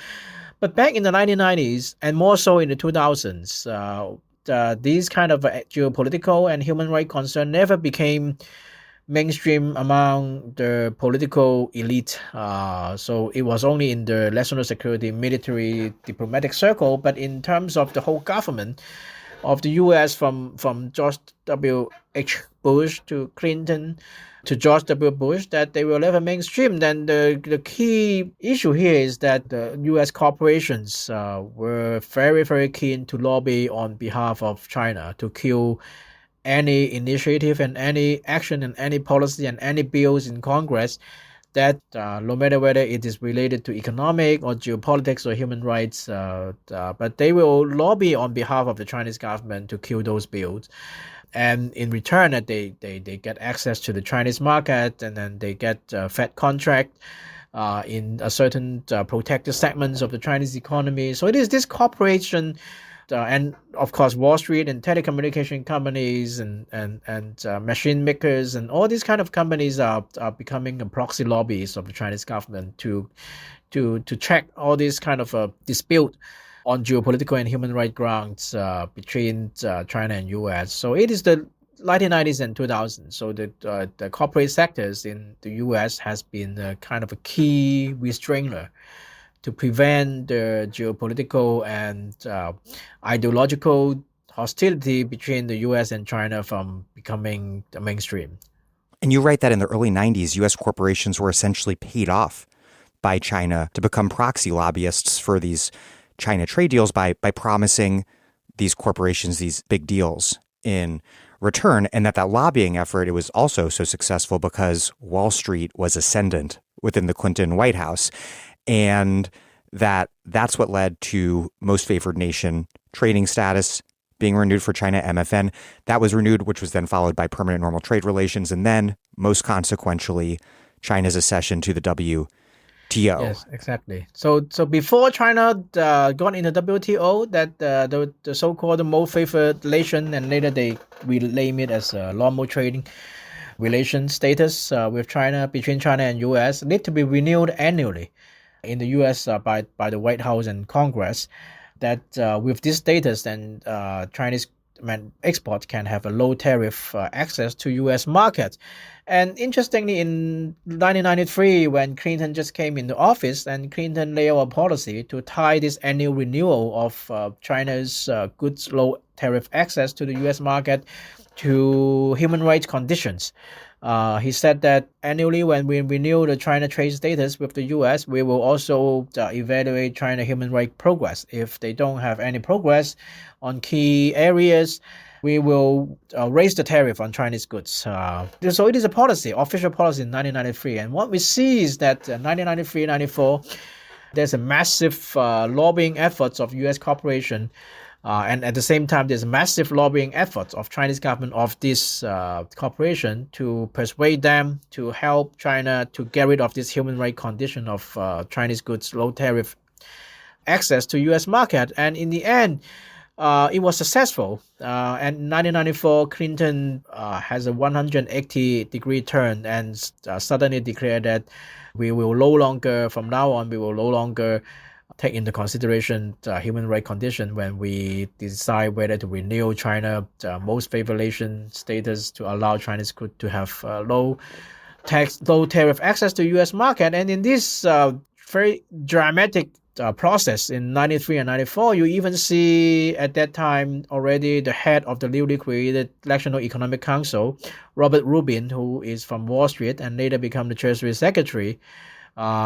But back in the 1990s, and more so in the 2000s, these kind of geopolitical and human rights concern never became mainstream among the political elite. So it was only in the national security, military, diplomatic circle. But in terms of the whole government of the U.S., from George W.H. Bush to Clinton to George W. Bush, that they were never mainstream. Then the key issue here is that the U.S. corporations were very, very keen to lobby on behalf of China to kill any initiative and any action and any policy and any bills in Congress that no matter whether it is related to economic or geopolitics or human rights, but they will lobby on behalf of the Chinese government to kill those bills. And in return, that they get access to the Chinese market, and then they get Fed contract in a certain protected segments of the Chinese economy. So it is this corporation, and of course Wall Street and telecommunication companies and machine makers and all these kind of companies are becoming a proxy lobbies of the Chinese government to check all these kind of dispute on geopolitical and human rights grounds between China and U.S. So it is the 1990s and 2000s. So the corporate sectors in the U.S. has been kind of a key restrainer to prevent the geopolitical and ideological hostility between the US and China from becoming the mainstream. And you write that in the early 90s, U.S. corporations were essentially paid off by China to become proxy lobbyists for these China trade deals by promising these corporations these big deals in return, and that lobbying effort, it was also so successful because Wall Street was ascendant within the Clinton White House, and that's what led to most favored nation trading status being renewed for China, MFN. That was renewed, which was then followed by permanent normal trade relations, and then, most consequentially, China's accession to the WTO. Yes, exactly. So before China got in the WTO, that the so-called most favored nation, and later they rename it as normal trading relation status with China, between China and US, need to be renewed annually in the US by the White House and Congress. That with this status, then Chinese export can have a low tariff access to US markets. And interestingly, in 1993, when Clinton just came into office, and Clinton laid out a policy to tie this annual renewal of China's goods low tariff access to the US market to human rights conditions. He said that annually, when we renew the China trade status with the U.S., we will also evaluate China human rights progress. If they don't have any progress on key areas, we will raise the tariff on Chinese goods. So it is a policy, official policy in 1993. And what we see is that 1993-94, there's a massive lobbying efforts of U.S. corporation. And at the same time, there's massive lobbying efforts of Chinese government of this corporation to persuade them to help China to get rid of this human rights condition of Chinese goods low tariff access to U.S. market. And in the end, it was successful. And in 1994, Clinton has a 180-degree turn and suddenly declared that from now on, we will no longer take into consideration the human rights condition when we decide whether to renew China most favored nation status to allow Chinese goods to have low tariff access to U.S. market. And in this very dramatic process in 93 and 94, you even see at that time already the head of the newly created National Economic Council, Robert Rubin, who is from Wall Street and later become the Treasury Secretary.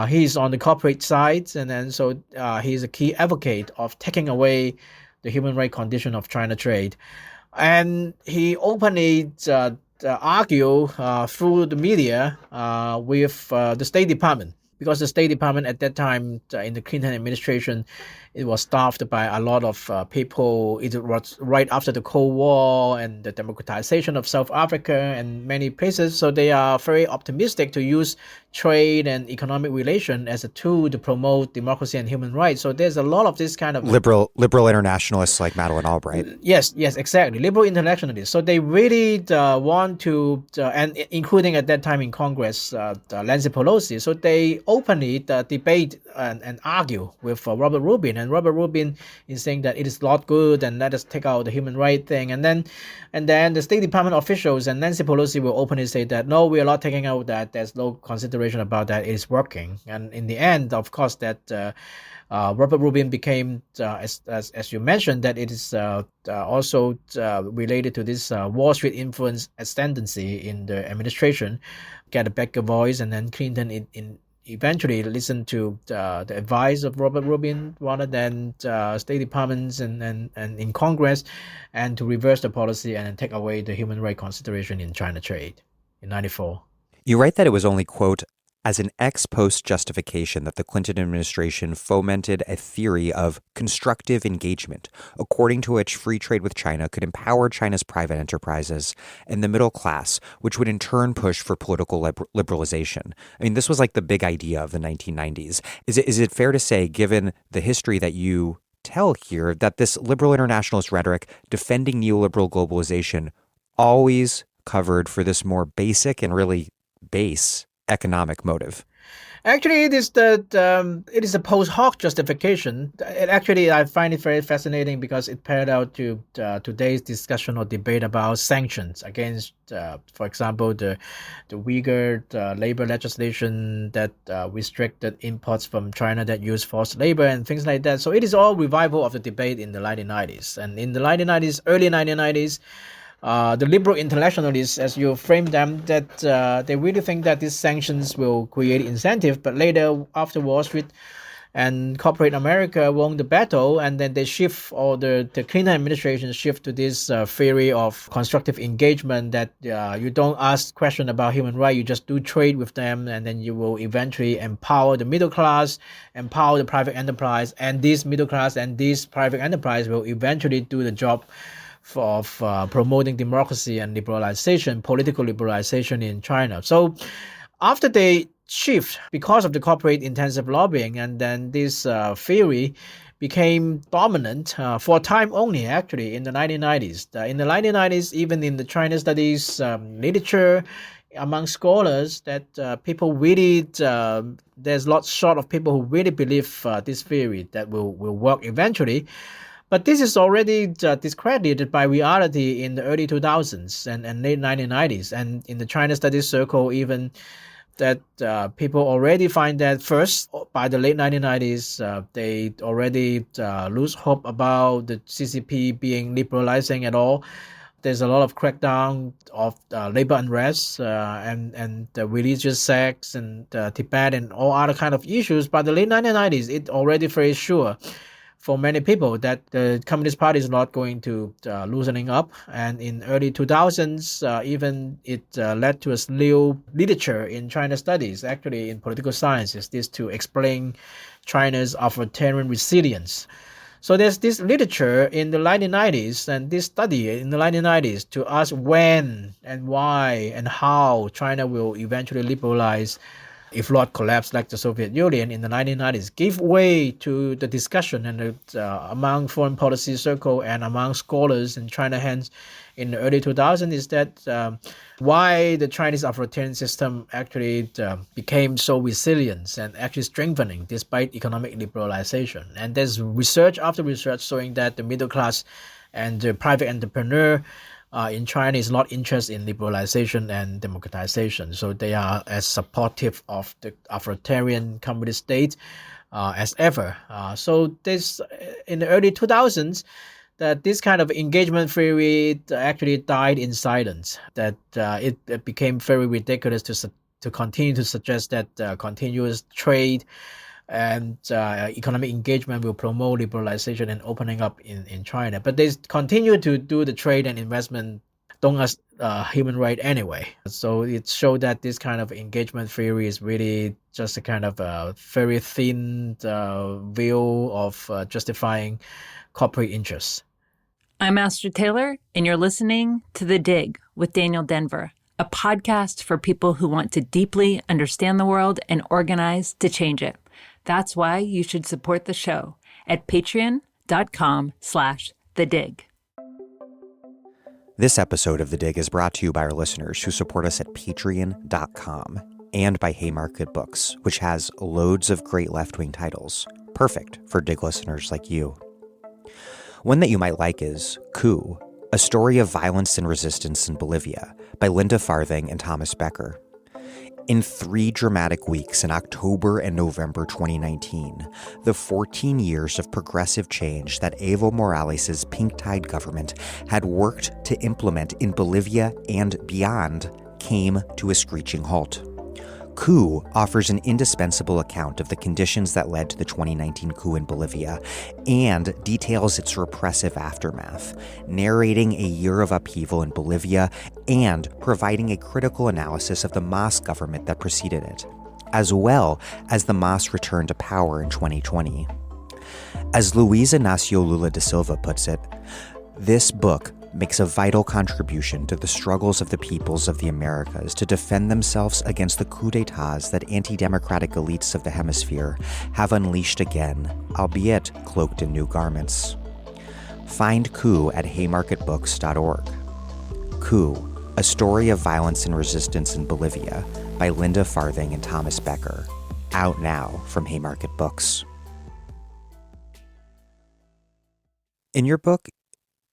He's on the corporate side, and then so he's a key advocate of taking away the human rights condition of China trade. And he openly argue through the media with the State Department, because the State Department at that time in the Clinton administration, it was staffed by a lot of people. It was right after the Cold War and the democratization of South Africa and many places. So they are very optimistic to use trade and economic relation as a tool to promote democracy and human rights. So there's a lot of this kind of liberal internationalists like Madeleine Albright. Yes, exactly. Liberal internationalists. So they really want to, and including at that time in Congress, Nancy Pelosi. So they openly debate and argue with Robert Rubin. And Robert Rubin is saying that it is not good and let us take out the human rights thing. And then the State Department officials and Nancy Pelosi will openly say that, no, we are not taking out that. There's no consideration about that. It is working. And in the end, of course, that Robert Rubin became, as you mentioned, that it is also related to this Wall Street influence ascendancy in the administration, get a bigger voice, and then Clinton eventually listened to the advice of Robert Rubin rather than State Departments and in Congress, and to reverse the policy and take away the human rights consideration in China trade in 94. You write that it was only, quote, as an ex post justification that the Clinton administration fomented a theory of constructive engagement, according to which free trade with China could empower China's private enterprises and the middle class, which would in turn push for political liberalization. I mean, this was like the big idea of the 1990s. Is it fair to say, given the history that you tell here, that this liberal internationalist rhetoric defending neoliberal globalization always covered for this more basic and really base economic motive? Actually, it is a post hoc justification. I find it very fascinating because it paired out to today's discussion or debate about sanctions against, for example, the Uyghur labor legislation that restricted imports from China that use forced labor and things like that. So it is all revival of the debate in the 1990s. And in the 1990s, early 1990s, the liberal intellectualists, as you frame them, that they really think that these sanctions will create incentive, but later, after Wall Street and corporate America won the battle, and then they shift, or the Clinton administration shift to this theory of constructive engagement, that you don't ask questions about human rights, you just do trade with them, and then you will eventually empower the middle class, empower the private enterprise, and this middle class and this private enterprise will eventually do the job of promoting democracy and liberalization, political liberalization in China. So after they shift because of the corporate intensive lobbying, and then this theory became dominant for a time only, actually, in the 1990s. In the 1990s, even in the China studies literature, among scholars, that people really, there's lots short of people who really believe this theory that will work eventually. But this is already discredited by reality in the early 2000s and late 1990s. And in the China Studies Circle, even that people already find that first, by the late 1990s, they already lose hope about the CCP being liberalizing at all. There's a lot of crackdown of labor unrest and the religious sects and Tibet and all other kind of issues. By the late 1990s, it already very sure for many people that the Communist Party is not going to loosening up. And in early 2000s, even it led to a slew literature in China studies, actually in political sciences, this to explain China's authoritarian resilience. So there's this literature in the 1990s and this study in the 1990s to ask when and why and how China will eventually liberalize if not collapse like the Soviet Union in the 1990s, gave way to the discussion and among foreign policy circle and among scholars in China hands in the early 2000s is that why the Chinese authoritarian system actually became so resilient and actually strengthening despite economic liberalization. And there's research after research showing that the middle class and the private entrepreneur in China is not interested in liberalization and democratization. So they are as supportive of the authoritarian communist state as ever. So this in the early 2000s, that this kind of engagement theory actually died in silence. That it became very ridiculous to continue to suggest that continuous trade and economic engagement will promote liberalization and opening up in China. But they continue to do the trade and investment, don't ask human right anyway. So it showed that this kind of engagement theory is really just a kind of a very thin view of justifying corporate interests. I'm Astrid Taylor, and you're listening to The Dig with Daniel Denvir, a podcast for people who want to deeply understand the world and organize to change it. That's why you should support the show at patreon.com/thedig. This episode of The Dig is brought to you by our listeners who support us at patreon.com and by Haymarket Books, which has loads of great left-wing titles, perfect for Dig listeners like you. One that you might like is Coup, A Story of Violence and Resistance in Bolivia by Linda Farthing and Thomas Becker. In 3 dramatic weeks in October and November 2019, the 14 years of progressive change that Evo Morales' Pink Tide government had worked to implement in Bolivia and beyond came to a screeching halt. Coup offers an indispensable account of the conditions that led to the 2019 coup in Bolivia and details its repressive aftermath, narrating a year of upheaval in Bolivia and providing a critical analysis of the MAS government that preceded it, as well as the MAS return to power in 2020. As Luiz Inácio Lula da Silva puts it, this book makes a vital contribution to the struggles of the peoples of the Americas to defend themselves against the coups d'etats that anti-democratic elites of the hemisphere have unleashed again, albeit cloaked in new garments. Find Coup at haymarketbooks.org. Coup, A Story of Violence and Resistance in Bolivia by Linda Farthing and Thomas Becker, out now from Haymarket Books. In your book,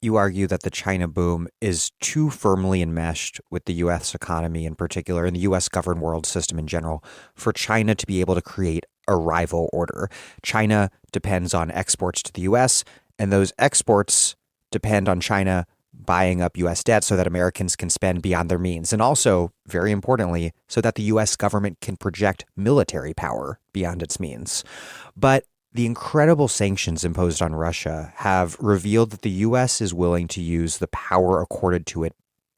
you argue that the China boom is too firmly enmeshed with the U.S. economy in particular and the U.S. governed world system in general for China to be able to create a rival order. China depends on exports to the U.S., and those exports depend on China buying up U.S. debt so that Americans can spend beyond their means. And also, very importantly, so that the U.S. government can project military power beyond its means. But the incredible sanctions imposed on Russia have revealed that the U.S. is willing to use the power accorded to it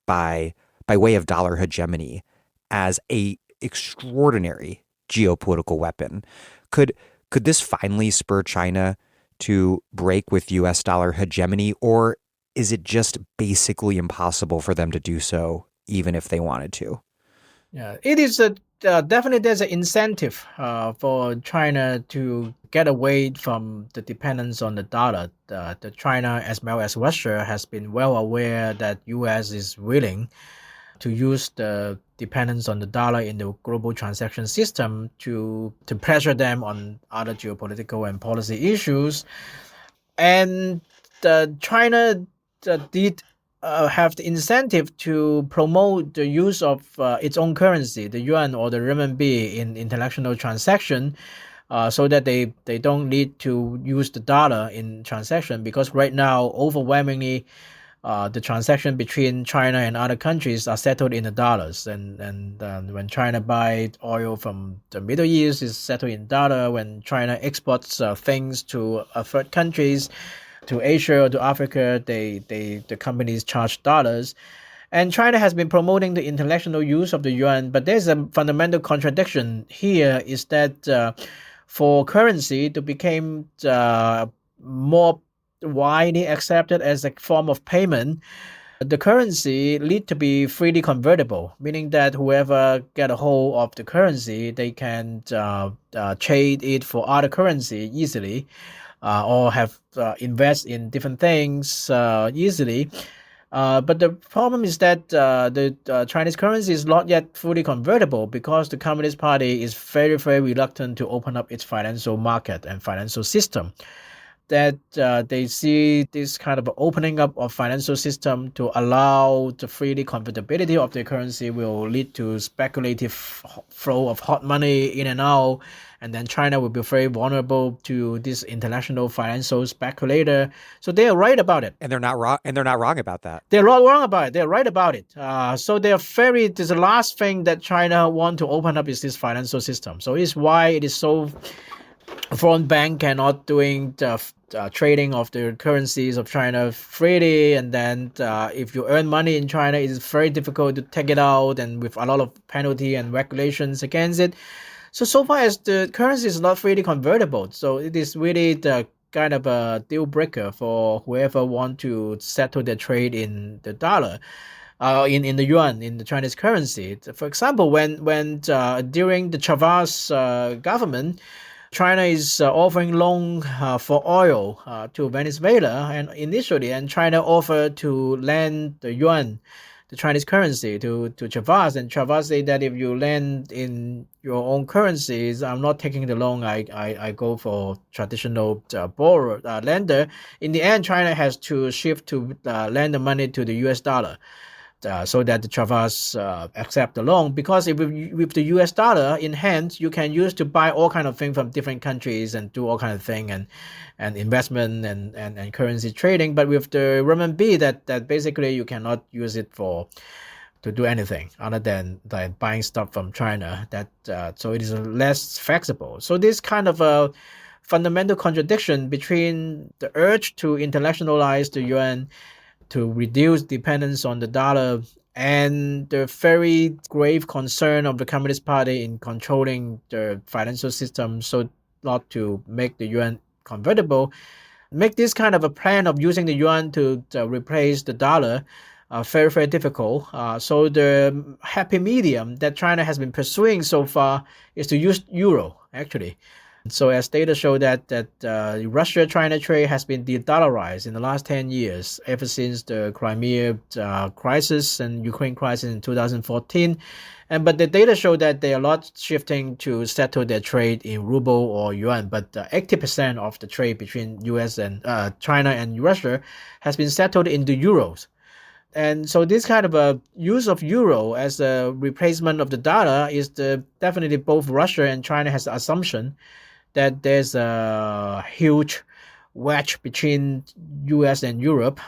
by way of dollar hegemony as a extraordinary geopolitical weapon. Could this finally spur China to break with U.S. dollar hegemony, or is it just basically impossible for them to do so, even if they wanted to? Yeah, it is definitely there's an incentive for China to get away from the dependence on the dollar. The China as well as Russia has been well aware that U.S. is willing to use the dependence on the dollar in the global transaction system to pressure them on other geopolitical and policy issues. And China did have the incentive to promote the use of its own currency, the yuan or the renminbi, in international transaction, so that they don't need to use the dollar in transaction, because right now overwhelmingly the transaction between China and other countries are settled in the dollars, and when China buys oil from the Middle East, is settled in dollar. When China exports things to third countries, to Asia or to Africa, the companies charge dollars. And China has been promoting the international use of the yuan, but there's a fundamental contradiction here, is that for currency to become more widely accepted as a form of payment, the currency need to be freely convertible, meaning that whoever get a hold of the currency, they can trade it for other currency easily, or have invest in different things easily. But the problem is that the Chinese currency is not yet fully convertible, because the Communist Party is very, very reluctant to open up its financial market and financial system. That they see this kind of opening up of financial system to allow the freely convertibility of the currency will lead to speculative flow of hot money in and out, and then China will be very vulnerable to this international financial speculator. So they are right about it, And they're not wrong. And they're not wrong about that. they're not wrong about it. They're right about it. So they're very. This is the last thing that China want to open up is this financial system. So it's why it is so. Foreign bank cannot doing the trading of the currencies of China freely, and then if you earn money in China, it is very difficult to take it out, and with a lot of penalty and regulations against it. So far as the currency is not freely convertible, so it is really the kind of a deal breaker for whoever want to settle their trade in the dollar. In the yuan, in the Chinese currency. For example, when during the Chavez government, China is offering loan for oil to Venezuela, and China offered to lend the yuan, the Chinese currency, to Chavez, and Chavez said that if you lend in your own currencies, I'm not taking the loan. I go for traditional borrower lender. In the end, China has to shift to lend the money to the U.S. dollar. So that the Chavez accept the loan, because if with the US dollar in hand, you can use to buy all kind of things from different countries and do all kind of thing and investment and currency trading. But with the renminbi, that basically you cannot use it to do anything other than buying stuff from China. So it is less flexible. So this kind of a fundamental contradiction between the urge to internationalize the yuan, to reduce dependence on the dollar, and the very grave concern of the Communist Party in controlling the financial system so not to make the yuan convertible, make this kind of a plan of using the yuan to replace the dollar very, very difficult. So the happy medium that China has been pursuing so far is to use euro, actually. So as data show that Russia-China trade has been de-dollarized in the last 10 years, ever since the Crimea crisis and Ukraine crisis in 2014. But the data show that they are not shifting to settle their trade in ruble or yuan, but 80% of the trade between US and China and Russia has been settled into euros. And so this kind of a use of euro as a replacement of the dollar is definitely both Russia and China has the assumption that there's a huge wedge between US and Europe.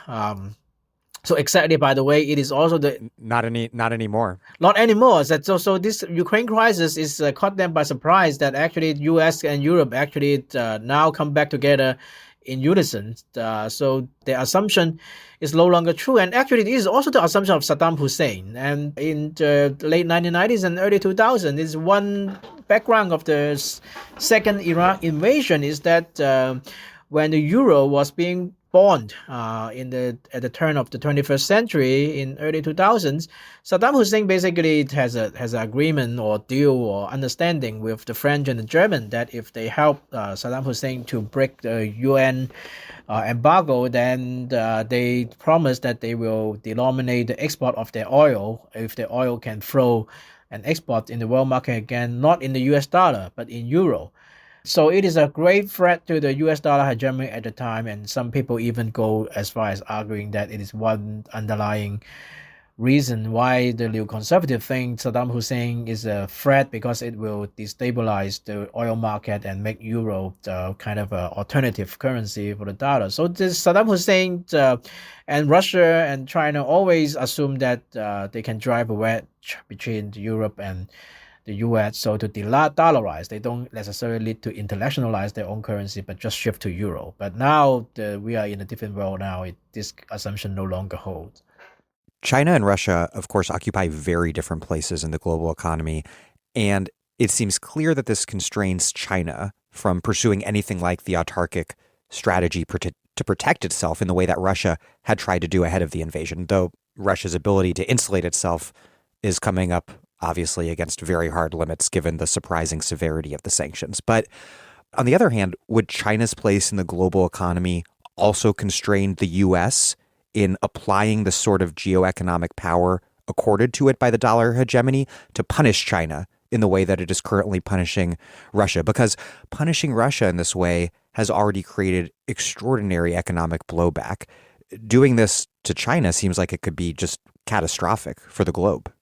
So exactly, by the way, it is also not anymore. Not anymore. So this Ukraine crisis is caught them by surprise that actually US and Europe actually now come back together in unison. So the assumption is no longer true. And actually, it is also the assumption of Saddam Hussein. And in the late 1990s and early 2000s, is one background of the second Iraq invasion is that when the euro was being born at the turn of the 21st century in early 2000s, Saddam Hussein basically has an agreement or deal or understanding with the French and the German that if they help Saddam Hussein to break the UN embargo, then they promise that they will denominate the export of their oil if the oil can flow and export in the world market again, not in the US dollar, but in euro. So it is a great threat to the US dollar hegemony at the time, and some people even go as far as arguing that it is one underlying reason why the neoconservative think Saddam Hussein is a threat, because it will destabilize the oil market and make euro the kind of alternative currency for the dollar. So this Saddam Hussein and Russia and China always assume that they can drive a wedge between Europe and the US. So to de-dollarize, they don't necessarily need to internationalize their own currency, but just shift to euro. But now we are in a different world now. This assumption no longer holds. China and Russia, of course, occupy very different places in the global economy. And it seems clear that this constrains China from pursuing anything like the autarkic strategy to protect itself in the way that Russia had tried to do ahead of the invasion, though Russia's ability to insulate itself is coming up obviously against very hard limits given the surprising severity of the sanctions. But on the other hand, would China's place in the global economy also constrain the U.S. in applying the sort of geoeconomic power accorded to it by the dollar hegemony to punish China in the way that it is currently punishing Russia? Because punishing Russia in this way has already created extraordinary economic blowback. Doing this to China seems like it could be just catastrophic for the globe.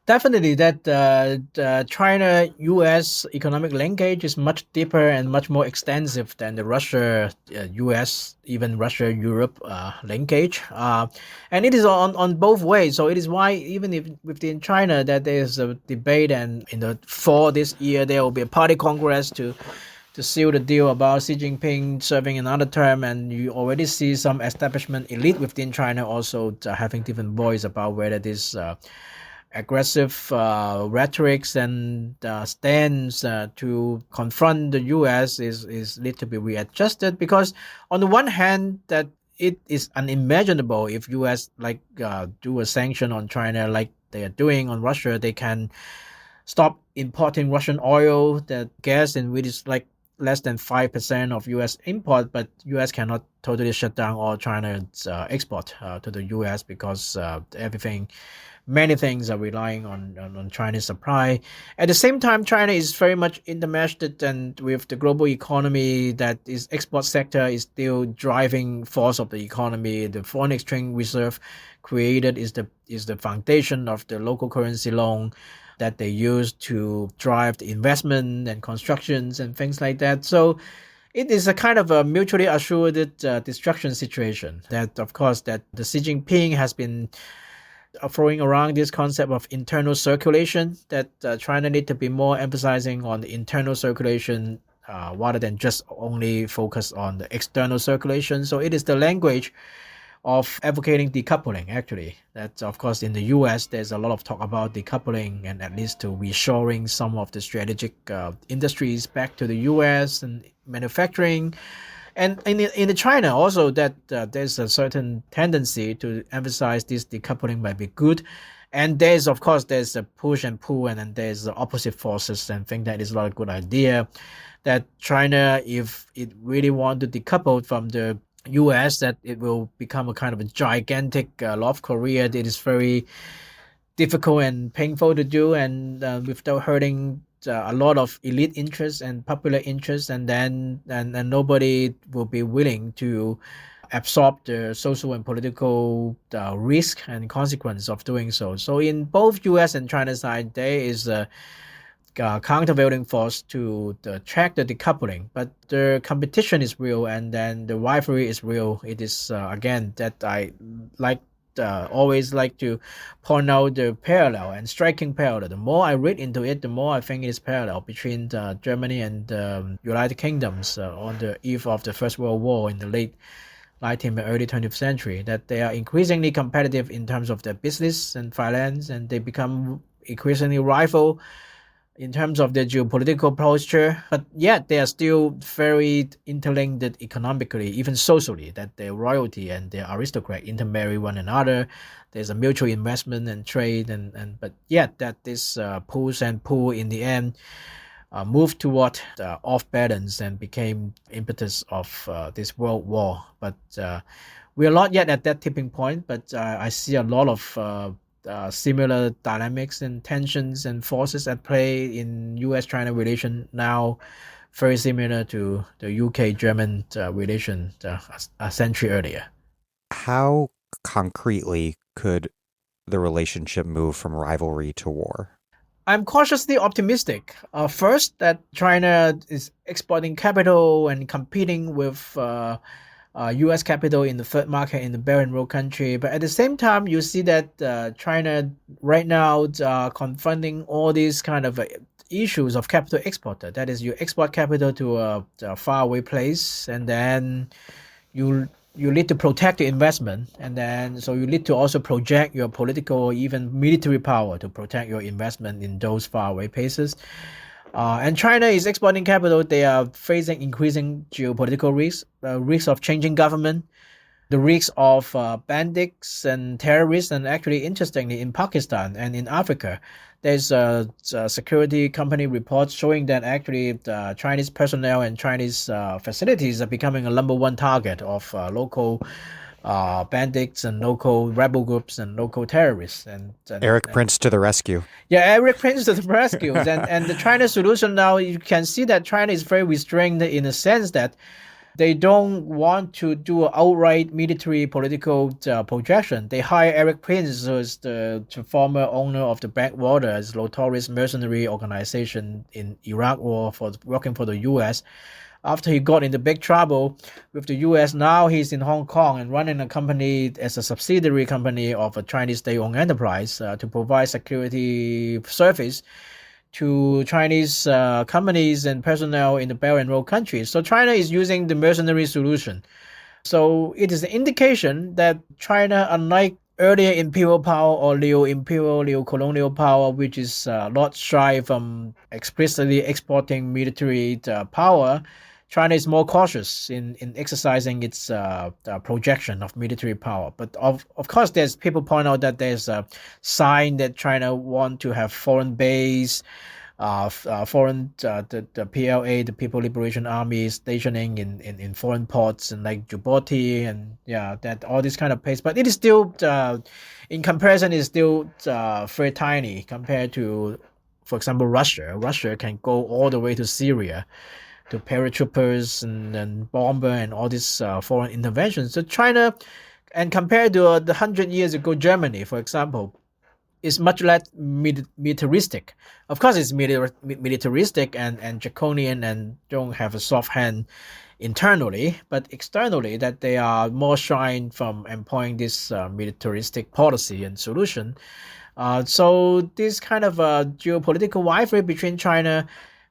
Definitely, that the China-U.S. economic linkage is much deeper and much more extensive than the Russia-U.S., even Russia-Europe linkage. And it is on both ways. So it is why even if within China that there is a debate, and in the fall this year there will be a party congress to seal the deal about Xi Jinping serving another term, and you already see some establishment elite within China also having different voice about whether this aggressive rhetorics and stance to confront the U.S. is need to be readjusted, because on the one hand that it is unimaginable if U.S. do a sanction on China like they are doing on Russia. They can stop importing Russian oil, the gas in which is like less than 5% of U.S. import, but U.S. cannot totally shut down all China's export to the U.S. because many things are relying on Chinese supply. At the same time, China is very much intermeshed and with the global economy, that its export sector is still driving force of the economy. The foreign exchange reserve created is the foundation of the local currency loan that they use to drive the investment and constructions and things like that. So it is a kind of a mutually assured destruction situation that, of course, that the Xi Jinping has been throwing around this concept of internal circulation, that China need to be more emphasizing on the internal circulation rather than just only focus on the external circulation. So it is the language of advocating decoupling, actually. That, of course, in the US, there's a lot of talk about decoupling and at least to reshoring some of the strategic industries back to the US and manufacturing. And in China also, that there's a certain tendency to emphasize this decoupling might be good. And there's, of course, there's a push and pull, and then there's the opposite forces, and think that is not a good idea. That China, if it really want to decouple from the US, that it will become a kind of a gigantic North Korea. It is very difficult and painful to do, and without hurting a lot of elite interests and popular interests, and then and nobody will be willing to absorb the social and political risk and consequence of doing so. So in both US and China side, there is a countervailing force to track the decoupling, but the competition is real, and then the rivalry is real. It is again that I like always like to point out the parallel and striking parallel. The more I read into it, the more I think it is parallel between Germany and United Kingdoms on the eve of the First World War in the late 19th and early 20th century, that they are increasingly competitive in terms of their business and finance, and they become increasingly rival in terms of their geopolitical posture, but yet they are still very interlinked economically, even socially, that their royalty and their aristocrat intermarry one another. There's a mutual investment and trade, but yet that this push and pull in the end moved toward off balance and became impetus of this world war. But we are not yet at that tipping point, but I see a lot of similar dynamics and tensions and forces at play in U.S.-China relation now, very similar to the UK-German relation a century earlier. How concretely could the relationship move from rivalry to war? I'm cautiously optimistic. First, that China is exporting capital and competing with U.S. capital in the third market in the Belt and Road country. But at the same time, you see that China right now confronting all these kind of issues of capital exporter. That is, you export capital to a faraway place, and then you need to protect the investment, and then so you need to also project your political or even military power to protect your investment in those faraway places. And China is exporting capital. They are facing increasing geopolitical risks, risks of changing government, the risks of bandits and terrorists, and actually, interestingly, in Pakistan and in Africa, there's a security company reports showing that actually the Chinese personnel and Chinese facilities are becoming a number one target of local bandits and local rebel groups and local terrorists. And Eric Prince to the rescue. Yeah, Eric Prince to the rescue. and the China solution now, you can see that China is very restrained in the sense that they don't want to do an outright military political projection. They hire Eric Prince, who is the former owner of the Backwaters, notorious mercenary organization in Iraq war, for working for the U.S. After he got into big trouble with the U.S., now he's in Hong Kong and running a company as a subsidiary company of a Chinese state-owned enterprise to provide security service to Chinese companies and personnel in the Belt and Road countries. So China is using the mercenary solution. So it is an indication that China, unlike earlier imperial power or neo-imperial, neo-colonial power, which is not shy from explicitly exporting military power, China is more cautious in exercising its projection of military power. But of course, there's people point out that there's a sign that China want to have foreign base, foreign the PLA, the People Liberation Army, stationing in foreign ports and like Djibouti, and that all this kind of place. But it is still, in comparison, is still very tiny compared to, for example, Russia. Russia can go all the way to Syria, to paratroopers and bomber and all these foreign interventions. So China, and compared to the 100 years ago Germany, for example, is much less militaristic. Of course, it's militaristic and draconian and don't have a soft hand internally, but externally that they are more shy from employing this militaristic policy and solution. So this kind of geopolitical rivalry between China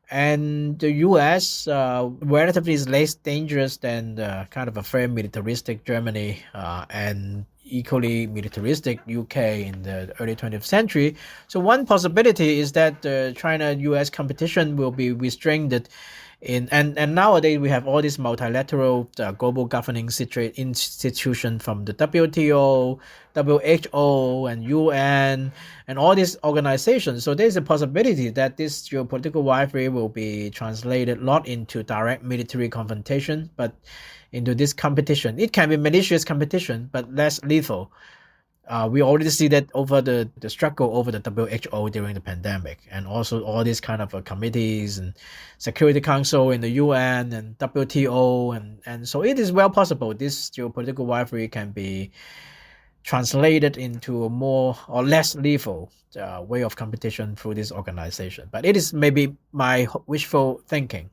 and the U.S. Relatively is less dangerous than kind of a very militaristic Germany and equally militaristic UK in the early 20th century. So one possibility is that the China-US competition will be restrained And nowadays we have all these multilateral global governing institution from the WTO, WHO, and UN, and all these organizations. So there's a possibility that this geopolitical rivalry will be translated not into direct military confrontation, but into this competition. It can be malicious competition, but less lethal. We already see that over the struggle over the WHO during the pandemic, and also all these kind of committees and Security Council in the UN and WTO, and so it is well possible this geopolitical rivalry can be translated into a more or less lethal way of competition through this organization. But it is maybe my wishful thinking.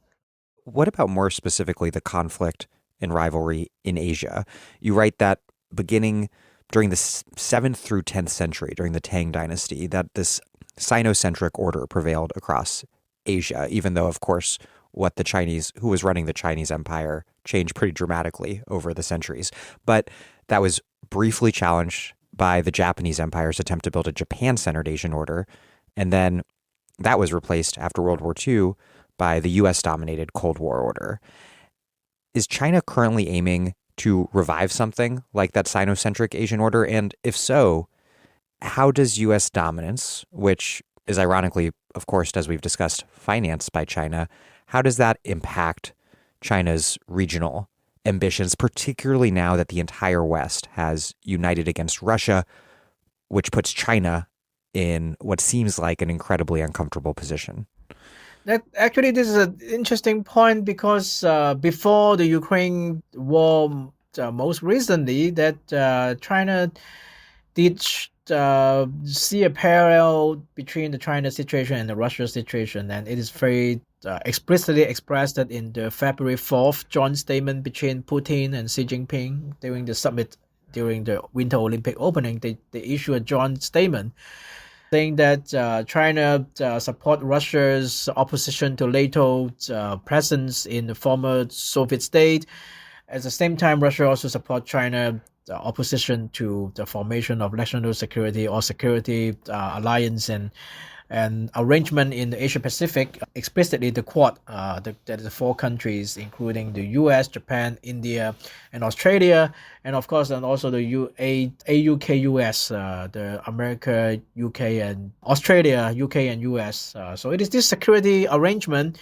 What about more specifically the conflict and rivalry in Asia? You write that beginning during the 7th through 10th century, during the Tang Dynasty, that this Sinocentric order prevailed across Asia, even though, of course, who was running the Chinese empire changed pretty dramatically over the centuries. But that was briefly challenged by the Japanese empire's attempt to build a Japan-centered Asian order. And then that was replaced after World War II by the US-dominated Cold War order. Is China currently aiming to revive something like that Sinocentric Asian order? And if so, how does U.S. dominance, which is ironically, of course, as we've discussed, financed by China, how does that impact China's regional ambitions, particularly now that the entire West has united against Russia, which puts China in what seems like an incredibly uncomfortable position? Actually, this is an interesting point because before the Ukraine war, most recently, that China did see a parallel between the China situation and the Russia situation, and it is very explicitly expressed in the February 4th joint statement between Putin and Xi Jinping during the summit during the Winter Olympic opening. They issued a joint statement saying that China support Russia's opposition to NATO's presence in the former Soviet state. At the same time, Russia also supports China's opposition to the formation of national security or security alliance and arrangement in the Asia Pacific, explicitly the Quad, that is the 4 countries, including the US, Japan, India, and Australia, and of course, and also the AUKUS, the America, UK, and Australia, UK, and US. So it is this security arrangement.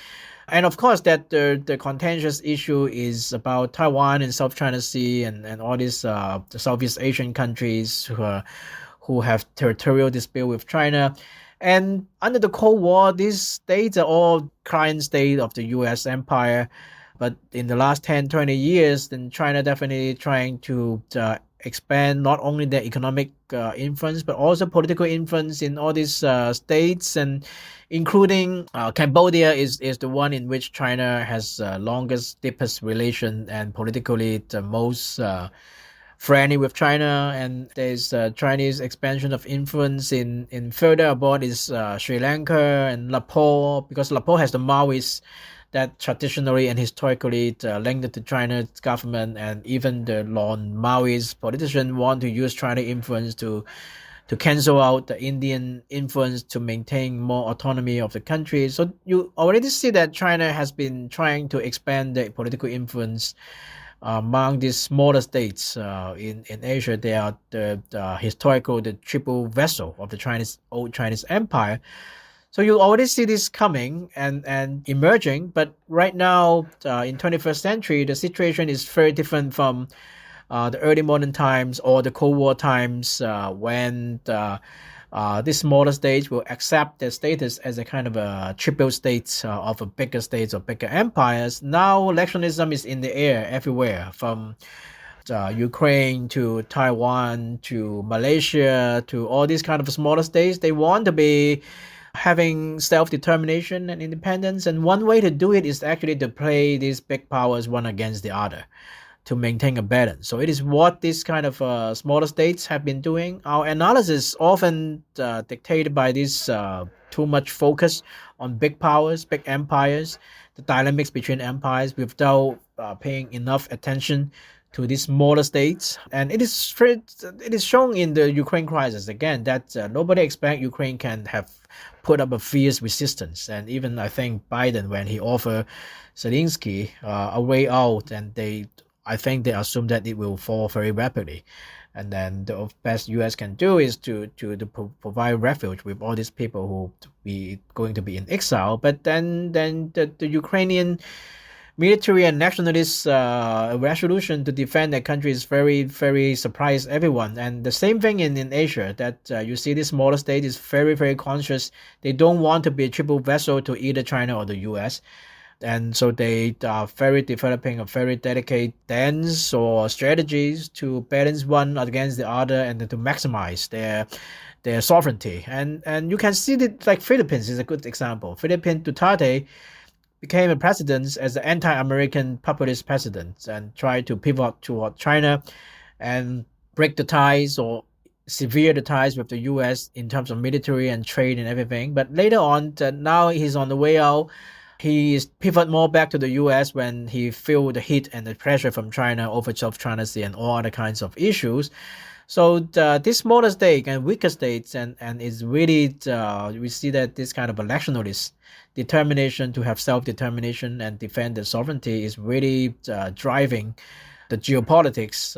And of course, that the contentious issue is about Taiwan and South China Sea and all these the Southeast Asian countries who have territorial dispute with China. And under the Cold War, these states are all client state of the U.S. empire. But in the last 10, 20 years, then China definitely trying to expand not only their economic influence, but also political influence in all these states, and including Cambodia is the one in which China has longest, deepest relation and politically the most friendly with China. And there's Chinese expansion of influence in further abroad is Sri Lanka and Nepal, because Nepal has the Maoists that traditionally and historically linked to China's government, and even the non-Maoist politicians want to use China influence to cancel out the Indian influence to maintain more autonomy of the country. So you already see that China has been trying to expand the political influence among these smaller states in Asia. They are the historical, the triple vessel of the old Chinese empire. So you already see this coming and emerging, but right now in 21st century, the situation is very different from the early modern times or the Cold War times when this smaller states will accept their status as a kind of a triple state of a bigger states or bigger empires. Now electionism is in the air everywhere, from Ukraine to Taiwan to Malaysia to all these kind of smaller states. They want to be having self-determination and independence, and one way to do it is actually to play these big powers one against the other to maintain a balance. So it is what these kind of smaller states have been doing. Our analysis often dictated by this too much focus on big powers, big empires, the dynamics between empires, without paying enough attention to these smaller states. And it is shown in the Ukraine crisis again that nobody expect Ukraine can have put up a fierce resistance. And even I think Biden, when he offered Zelensky a way out, and I think they assume that it will fall very rapidly. And then the best U.S. can do is to provide refuge with all these people who be going to be in exile. But then the Ukrainian military and nationalist resolution to defend their country is very, very surprised everyone. And the same thing in Asia, that you see this smaller state is very, very conscious. They don't want to be a triple vessel to either China or the U.S. And so they are very developing a very dedicated dance or strategies to balance one against the other and to maximize their sovereignty. And you can see that, like Philippines is a good example. Philippines Duterte became a president as an anti-American populist president and tried to pivot toward China and break the ties or sever the ties with the U.S. in terms of military and trade and everything. But later on, now he's on the way out. He is pivot more back to the U.S. when he feel the heat and the pressure from China over South China Sea and all other kinds of issues. So this smaller state and weaker states and is really we see that this kind of a nationalist determination to have self-determination and defend the sovereignty is really driving the geopolitics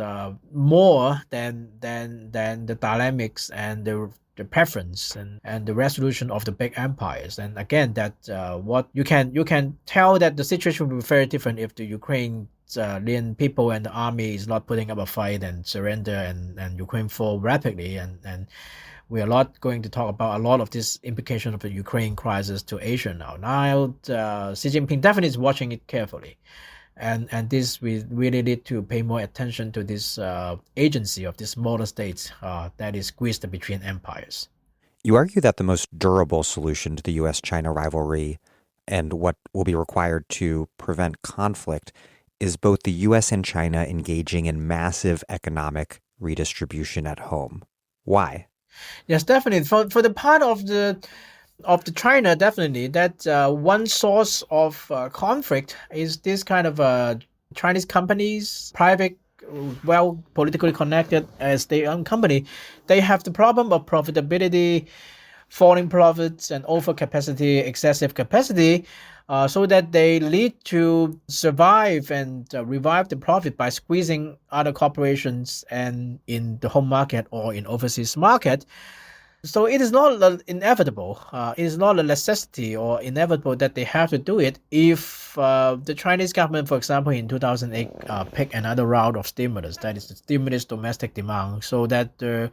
more than the dynamics and the preference and the resolution of the big empires. And again, that what you can tell that the situation will be very different if the Ukraine people and the army is not putting up a fight and surrender and Ukraine fall rapidly. And we are not going to talk about a lot of this implication of the Ukraine crisis to Asia now. Now, Xi Jinping definitely is watching it carefully. And this, we really need to pay more attention to this agency of these smaller states that is squeezed between empires. You argue that the most durable solution to the U.S.-China rivalry and what will be required to prevent conflict is both the U.S. and China engaging in massive economic redistribution at home. Why? Yes, definitely. For the part of the China, definitely that one source of conflict is this kind of Chinese companies, private, well, politically connected as their own company. They have the problem of profitability, falling profits, and overcapacity, excessive capacity, so that they lead to survive and revive the profit by squeezing other corporations and in the home market or in overseas market. So it is not inevitable. It is not a necessity or inevitable that they have to do it if the Chinese government, for example, in 2008 picked another round of stimulus, that is to stimulus domestic demand, so that the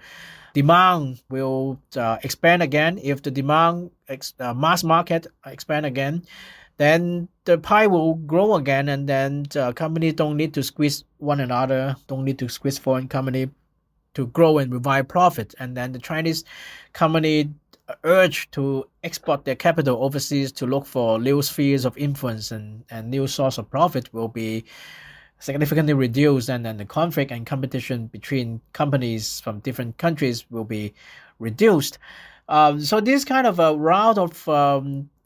demand will expand again. If the demand mass market expand again, then the pie will grow again, and then companies don't need to squeeze one another, don't need to squeeze foreign company to grow and revive profit. And then the Chinese company urge to export their capital overseas to look for new spheres of influence and new source of profit will be significantly reduced, and then the conflict and competition between companies from different countries will be reduced. So this kind of a route of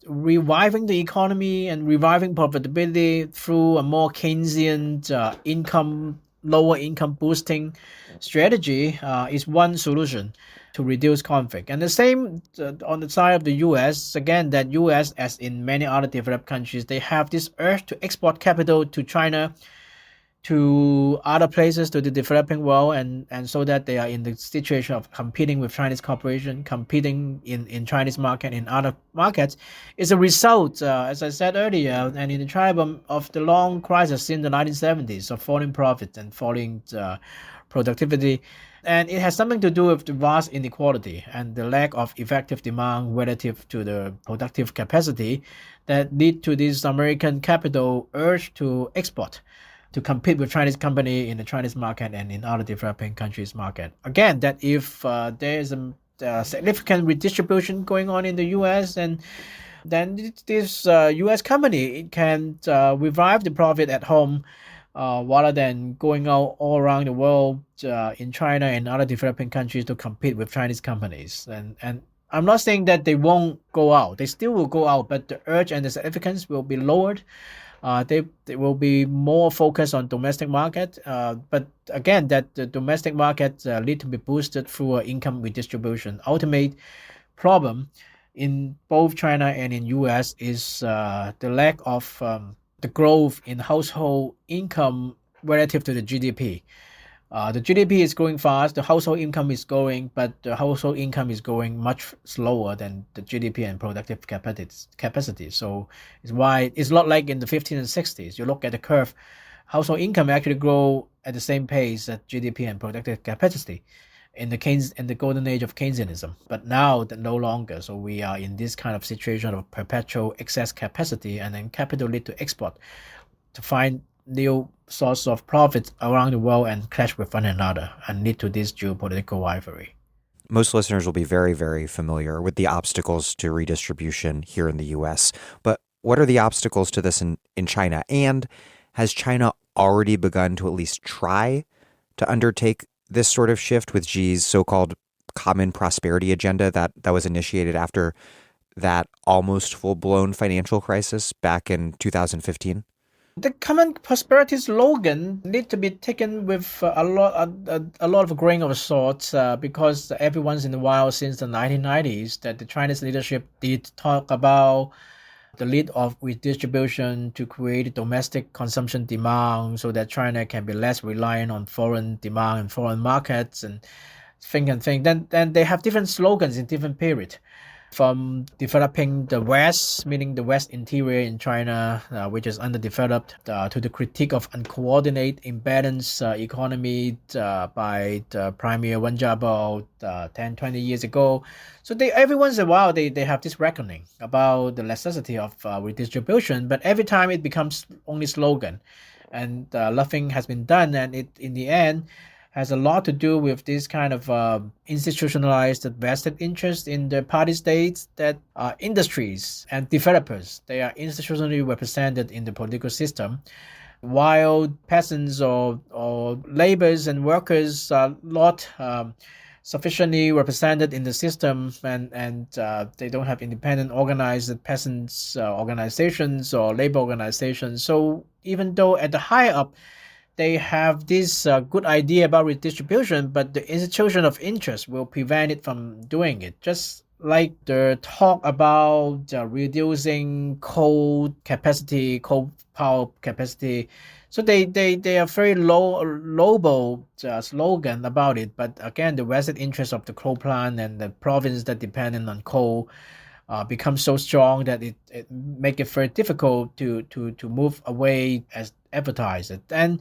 reviving the economy and reviving profitability through a more Keynesian lower income boosting strategy is one solution to reduce conflict. And the same on the side of the U.S. Again, that U.S., as in many other developed countries, they have this urge to export capital to China, to other places, to the developing world, and so that they are in the situation of competing with Chinese corporation, competing in Chinese market, in other markets, is a result, as I said earlier, and in the China of the long crisis in the 1970s of falling profits and falling productivity. And it has something to do with the vast inequality and the lack of effective demand relative to the productive capacity that lead to this American capital urge to export, to compete with Chinese company in the Chinese market and in other developing countries' market. Again, that if there is a significant redistribution going on in the U.S., and then this U.S. company can revive the profit at home rather than going out all around the world in China and other developing countries to compete with Chinese companies. And I'm not saying that they won't go out. They still will go out, but the urge and the significance will be lowered. They will be more focused on domestic market. But again, that the domestic market need to be boosted through income redistribution. Ultimate problem in both China and in US is the lack of the growth in household income relative to the GDP. The GDP is growing fast, the household income is growing, but the household income is growing much slower than the GDP and productive capacity. So it's why it's not like in the 50s and 60s. You look at the curve, household income actually grow at the same pace as GDP and productive capacity in the golden age of Keynesianism. But now that no longer. So we are in this kind of situation of perpetual excess capacity, and then capital need to export to find new source of profits around the world and clash with one another and lead to this geopolitical rivalry. Most listeners will be very, very familiar with the obstacles to redistribution here in the US. But what are the obstacles to this in China? And has China already begun to at least try to undertake this sort of shift with Xi's so-called common prosperity agenda that was initiated after that almost full-blown financial crisis back in 2015? The common prosperity slogan need to be taken with a lot of grain of salt because every once in a while since the 1990s that the Chinese leadership did talk about the lead of redistribution to create domestic consumption demand so that China can be less reliant on foreign demand and foreign markets and thing. Then they have different slogans in different periods. From developing the West, meaning the West interior in China, which is underdeveloped, to the critique of uncoordinated, imbalanced economy by the Premier Wen Jiabao 10, 20 years ago. So every once in a while, they have this reckoning about the necessity of redistribution, but every time it becomes only slogan, and nothing has been done, and it in the end has a lot to do with this kind of institutionalized vested interest in the party states that industries and developers, they are institutionally represented in the political system, while peasants or laborers and workers are not sufficiently represented in the system, and they don't have independent organized peasants organizations or labor organizations. So even though at the higher up, they have this good idea about redistribution, but the institution of interest will prevent it from doing it. Just like the talk about reducing coal power capacity. So they are very lowball slogan about it. But again, the vested interest of the coal plant and the province that dependent on coal becomes so strong that it make it very difficult to move away as advertised. And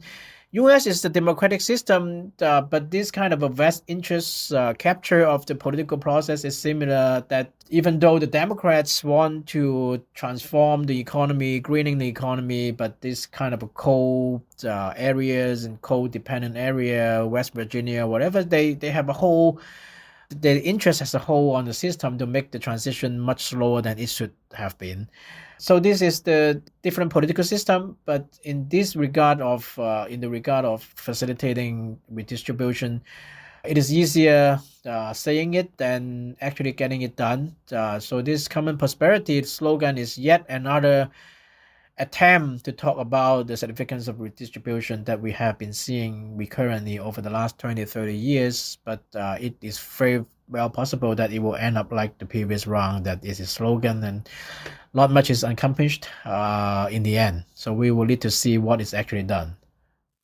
U.S. is the democratic system, but this kind of a vast interest capture of the political process is similar. That even though the Democrats want to transform the economy, greening the economy, but this kind of a coal areas and coal dependent area, West Virginia, whatever, they have a whole. The interest as a whole on the system to make the transition much slower than it should have been. So this is the different political system, but in this regard of in the regard of facilitating redistribution, it is easier saying it than actually getting it done. So this common prosperity slogan is yet another attempt to talk about the significance of redistribution that we have been seeing recurrently over the last 20, 30 years. But it is very well possible that it will end up like the previous round, that is a slogan and not much is accomplished in the end. So we will need to see what is actually done.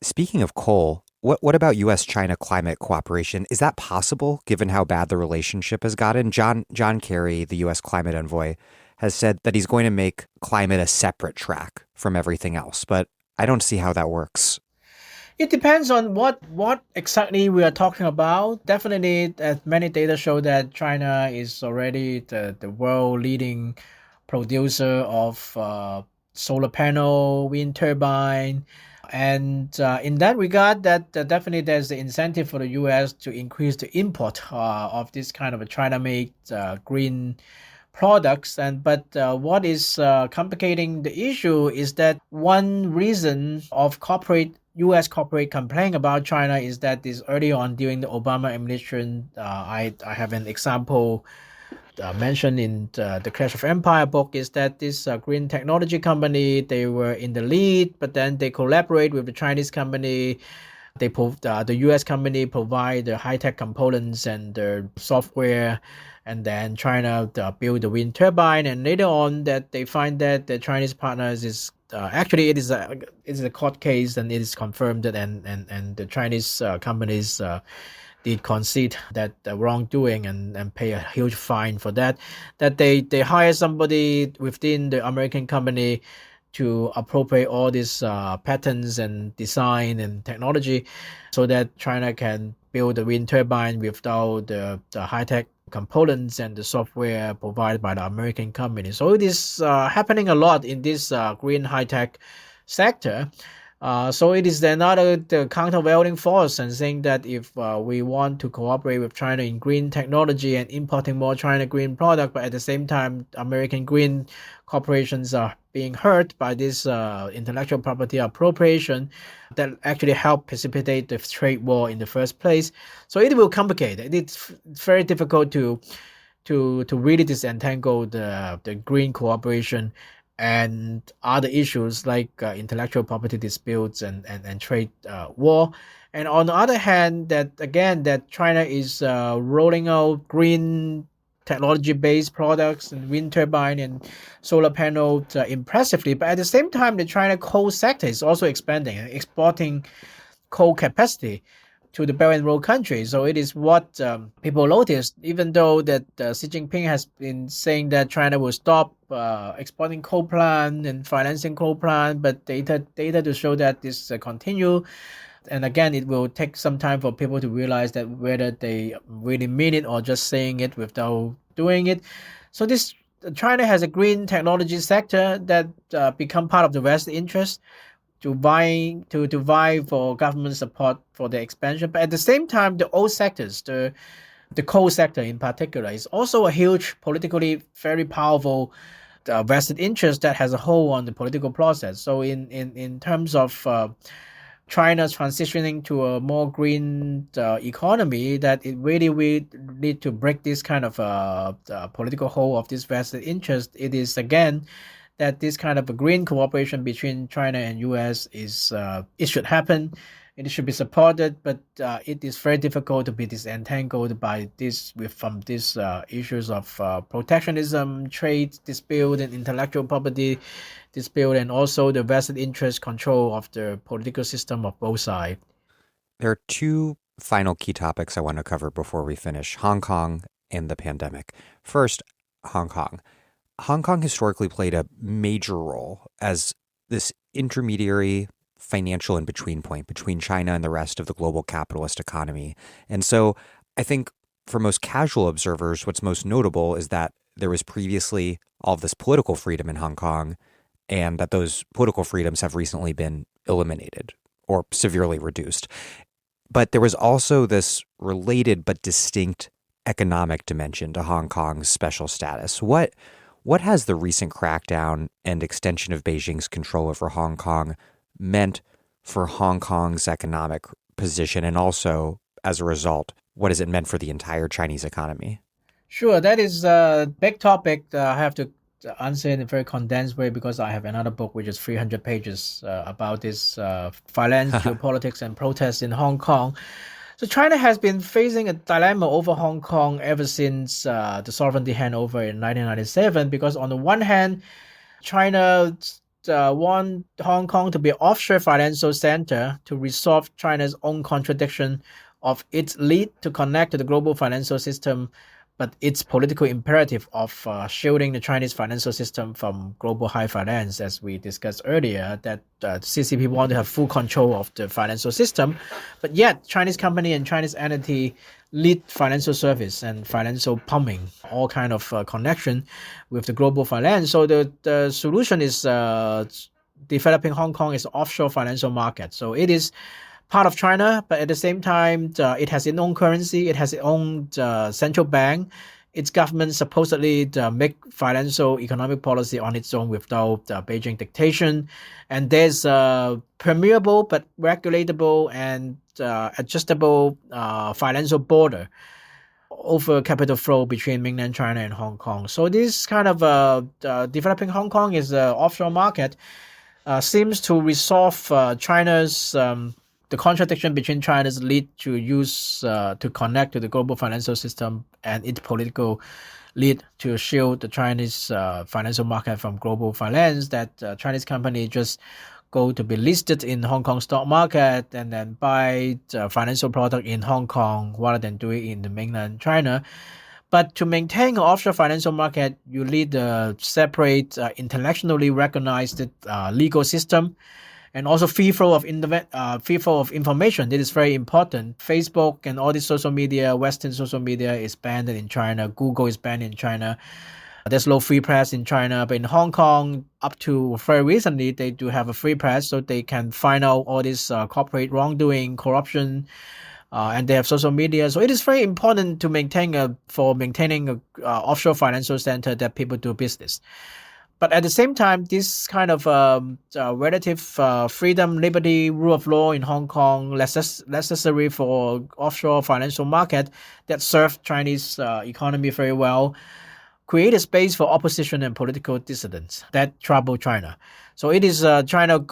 Speaking of coal, what about U.S.-China climate cooperation? Is that possible, given how bad the relationship has gotten? John Kerry, the U.S. climate envoy, has said that he's going to make climate a separate track from everything else, but I don't see how that works. It depends on what exactly we are talking about. Definitely, many data show that China is already the world leading producer of solar panel, wind turbine. And in that regard, that definitely there's the incentive for the U.S. to increase the import of this kind of a China-made green products. But what is complicating the issue is that one reason of U.S. corporate complaint about China is that this early on during the Obama administration, I have an example mentioned in the Clash of Empire book is that this green technology company, they were in the lead, but then they collaborate with the Chinese company. The US company provide the high-tech components and the software, and then China build the wind turbine. And later on, that they find that the Chinese partners is actually it is a court case, and it is confirmed that and the Chinese companies did concede that wrongdoing and pay a huge fine for that. That they hire somebody within the American company to appropriate all these patents and design and technology so that China can build the wind turbine without the high-tech components and the software provided by the American company. So it is happening a lot in this green high-tech sector. So it is another the countervailing force, and saying that if we want to cooperate with China in green technology and importing more China green product, but at the same time American green corporations are being hurt by this intellectual property appropriation that actually help precipitate the trade war in the first place. So it will complicate it. It's very difficult to really disentangle the green cooperation and other issues like intellectual property disputes and trade war. And on the other hand, that China is rolling out green technology-based products and wind turbine and solar panel impressively. But at the same time, the China coal sector is also expanding and exporting coal capacity to the Belt and Road countries. So it is what people noticed, even though that Xi Jinping has been saying that China will stop exporting coal plant and financing coal plant, but data to show that this continue. And again, it will take some time for people to realize that whether they really mean it or just saying it without doing it. So this China has a green technology sector that become part of the West interest to vie for government support for the expansion. But at the same time, the old sectors, the coal sector in particular, is also a huge politically very powerful vested interest that has a hold on the political process. So in terms of China's transitioning to a more green economy, that it really will need to break this kind of political hold of this vested interest. It is again that this kind of a green cooperation between China and US is it should happen. It should be supported, but it is very difficult to be disentangled by this from these issues of protectionism, trade dispute, and intellectual property dispute, and also the vested interest control of the political system of both sides. There are two final key topics I want to cover before we finish: Hong Kong and the pandemic. First, Hong Kong. Hong Kong historically played a major role as this intermediary financial in-between point between China and the rest of the global capitalist economy. And so I think for most casual observers, what's most notable is that there was previously all of this political freedom in Hong Kong, and that those political freedoms have recently been eliminated or severely reduced. But there was also this related but distinct economic dimension to Hong Kong's special status. What has the recent crackdown and extension of Beijing's control over Hong Kong meant for Hong Kong's economic position? And also, as a result, what has it meant for the entire Chinese economy? Sure, that is a big topic that I have to answer in a very condensed way, because I have another book which is 300 pages about this finance, geopolitics, and protests in Hong Kong. So China has been facing a dilemma over Hong Kong ever since the sovereignty handover in 1997, because on the one hand, China want Hong Kong to be an offshore financial center to resolve China's own contradiction of its lead to connect to the global financial system, but its political imperative of shielding the Chinese financial system from global high finance, as we discussed earlier, that CCP want to have full control of the financial system, but yet Chinese company and Chinese entity lead financial service and financial plumbing, all kind of connection with the global finance. So the solution is developing Hong Kong as an offshore financial market. So it is part of China, but at the same time, it has its own currency, it has its own central bank. Its government supposedly make financial economic policy on its own without Beijing dictation. And there's a permeable but regulatable and adjustable financial border over capital flow between mainland China and Hong Kong. So this kind of developing Hong Kong is an offshore market seems to resolve China's the contradiction between China's lead to use to connect to the global financial system and its political lead to shield the Chinese financial market from global finance. That Chinese company just go to be listed in Hong Kong stock market and then buy financial product in Hong Kong rather than do it in the mainland China. But to maintain an offshore financial market, you need a separate, internationally recognized legal system, and also free flow of information. This is very important. Facebook and all this social media, Western social media, is banned in China. Google is banned in China. There's no free press in China, but in Hong Kong, up to very recently, they do have a free press, so they can find out all this corporate wrongdoing, corruption, and they have social media. So it is very important to maintaining a offshore financial center that people do business. But at the same time, this kind of relative freedom, liberty, rule of law in Hong Kong, necessary for offshore financial market that serve Chinese economy very well, create a space for opposition and political dissidents that trouble China. So it is China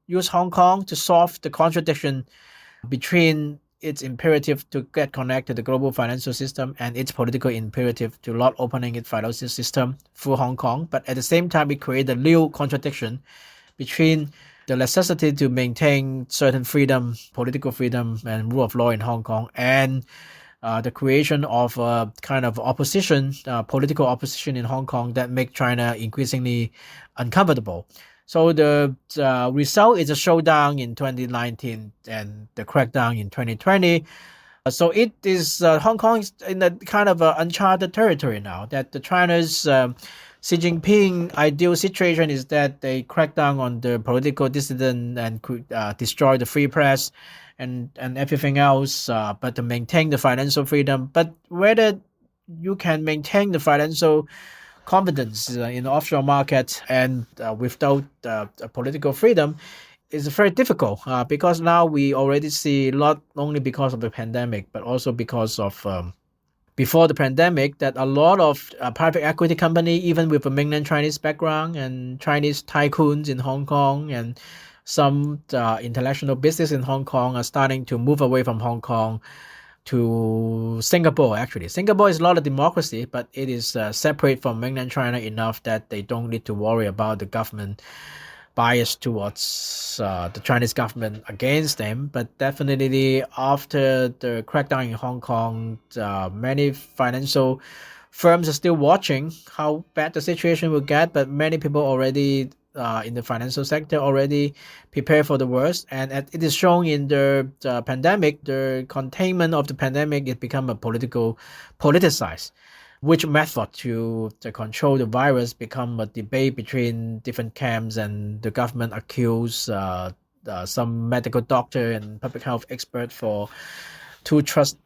use Hong Kong to solve the contradiction between its imperative to get connected to the global financial system and its political imperative to not opening its financial system through Hong Kong. But at the same time, it created a new contradiction between the necessity to maintain certain freedom, political freedom and rule of law in Hong Kong, and the creation of a kind of opposition, political opposition in Hong Kong that make China increasingly uncomfortable. So the result is a showdown in 2019 and the crackdown in 2020. So it is Hong Kong is in a kind of uncharted territory now. That the China's Xi Jinping ideal situation is that they crack down on the political dissident and could destroy the free press and everything else, but to maintain the financial freedom. But whether you can maintain the financial confidence in the offshore market and without political freedom is very difficult because now we already see, not only because of the pandemic, but also because of before the pandemic, that a lot of private equity company, even with a mainland Chinese background and Chinese tycoons in Hong Kong and some international business in Hong Kong, are starting to move away from Hong Kong to Singapore. Actually, Singapore is not a democracy, but it is separate from mainland China enough that they don't need to worry about the government bias towards the Chinese government against them. But definitely after the crackdown in Hong Kong, many financial firms are still watching how bad the situation will get, but many people already in the financial sector already prepare for the worst, and it is shown in the pandemic. The containment of the pandemic, it become a politicized. Which method to control the virus become a debate between different camps, and the government accuse some medical doctor and public health expert for too trusting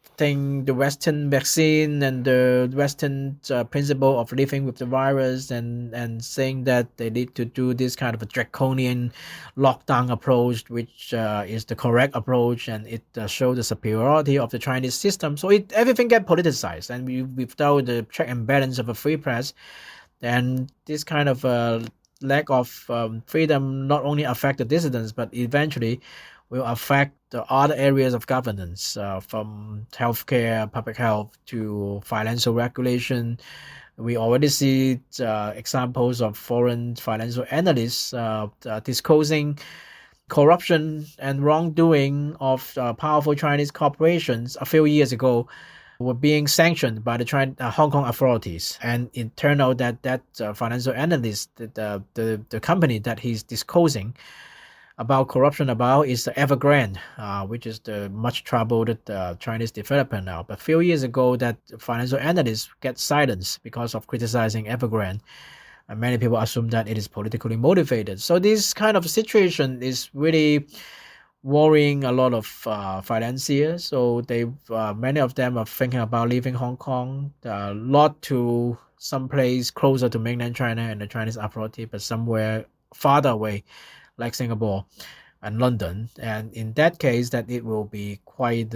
the Western vaccine and the Western principle of living with the virus, and saying that they need to do this kind of a draconian lockdown approach, which is the correct approach, and it shows the superiority of the Chinese system. So everything get politicized, and without the check and balance of a free press, and this kind of lack of freedom not only affect the dissidents, but eventually will affect the other areas of governance, from healthcare, public health to financial regulation. We already see examples of foreign financial analysts disclosing corruption and wrongdoing of powerful Chinese corporations a few years ago were being sanctioned by the Hong Kong authorities. And it turned out that financial analyst, the company that he's disclosing about corruption about is the Evergrande, which is the much troubled Chinese developer now. But a few years ago, that financial analysts get silenced because of criticizing Evergrande. And many people assume that it is politically motivated. So this kind of situation is really worrying a lot of financiers. So many of them are thinking about leaving Hong Kong, not to some place closer to mainland China and the Chinese authority, but somewhere farther away, like Singapore and London. And in that case, that it will be quite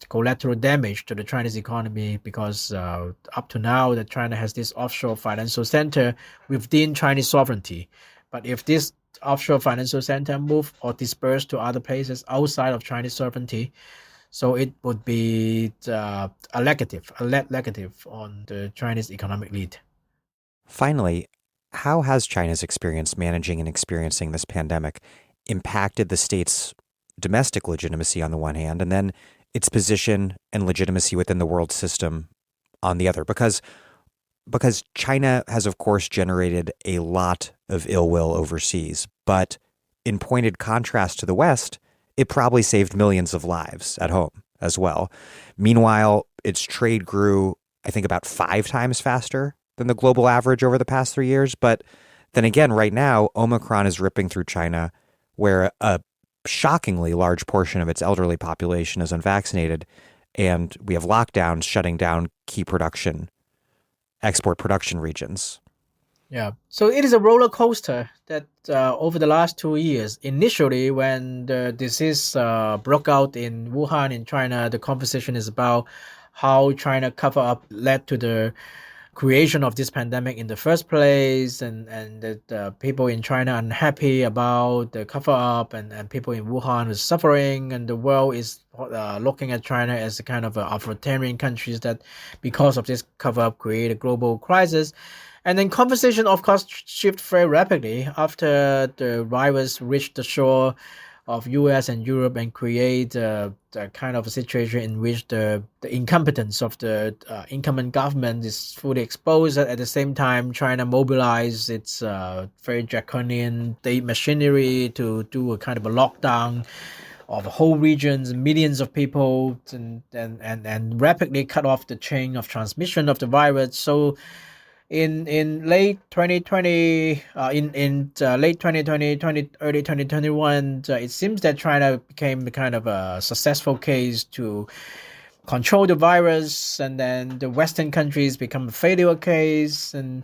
collateral damage to the Chinese economy because up to now that China has this offshore financial center within Chinese sovereignty. But if this offshore financial center move or disperse to other places outside of Chinese sovereignty, so it would be a net negative on the Chinese economic lead. Finally, how has China's experience managing and experiencing this pandemic impacted the state's domestic legitimacy on the one hand, and then its position and legitimacy within the world system on the other? Because China has, of course, generated a lot of ill will overseas, but in pointed contrast to the West, it probably saved millions of lives at home as well. Meanwhile, its trade grew, I think, about 5 times faster than the global average over the past 3 years. But then again, right now, Omicron is ripping through China, where a shockingly large portion of its elderly population is unvaccinated, and we have lockdowns shutting down key export production regions. Yeah, so it is a roller coaster that over the last 2 years, initially when the disease broke out in Wuhan in China, the conversation is about how China cover up led to the creation of this pandemic in the first place, and the people in China unhappy about the cover up, and people in Wuhan is suffering, and the world is looking at China as a kind of authoritarian countries that because of this cover up create a global crisis. And then conversation, of course, shift very rapidly after the virus reached the shore of U.S. and Europe and create the kind of a situation in which the incompetence of the incumbent government is fully exposed. At the same time, China mobilized its very draconian state machinery to do a kind of a lockdown of whole regions, millions of people, and rapidly cut off the chain of transmission of the virus. So in late 2020, late 2020, early 2021, it seems that China became a kind of a successful case to control the virus, and then the Western countries become a failure case, and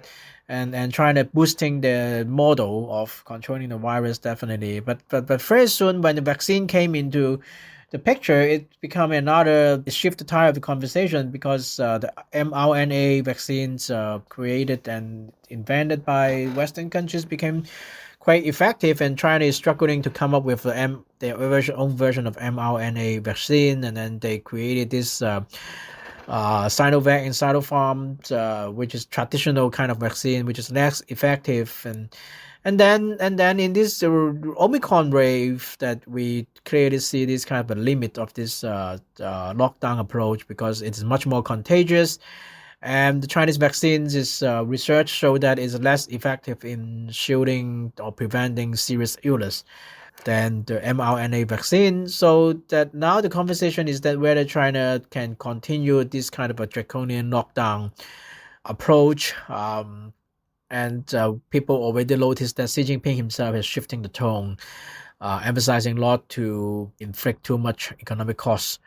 China boosting the model of controlling the virus definitely. But very soon when the vaccine came into the picture, it become another shift the tire of the conversation because the mRNA vaccines created and invented by Western countries became quite effective, and China is struggling to come up with their own version of mRNA vaccine, and then they created this Sinovac and Sinopharm, which is traditional kind of vaccine, which is less effective, and then in this Omicron wave that we clearly see this kind of a limit of this lockdown approach because it is much more contagious, and the Chinese vaccines is research show that is less effective in shielding or preventing serious illness than the mRNA vaccine. So that now the conversation is that whether China can continue this kind of a draconian lockdown approach. And people already noticed that Xi Jinping himself is shifting the tone, emphasizing a lot to inflict too much economic costs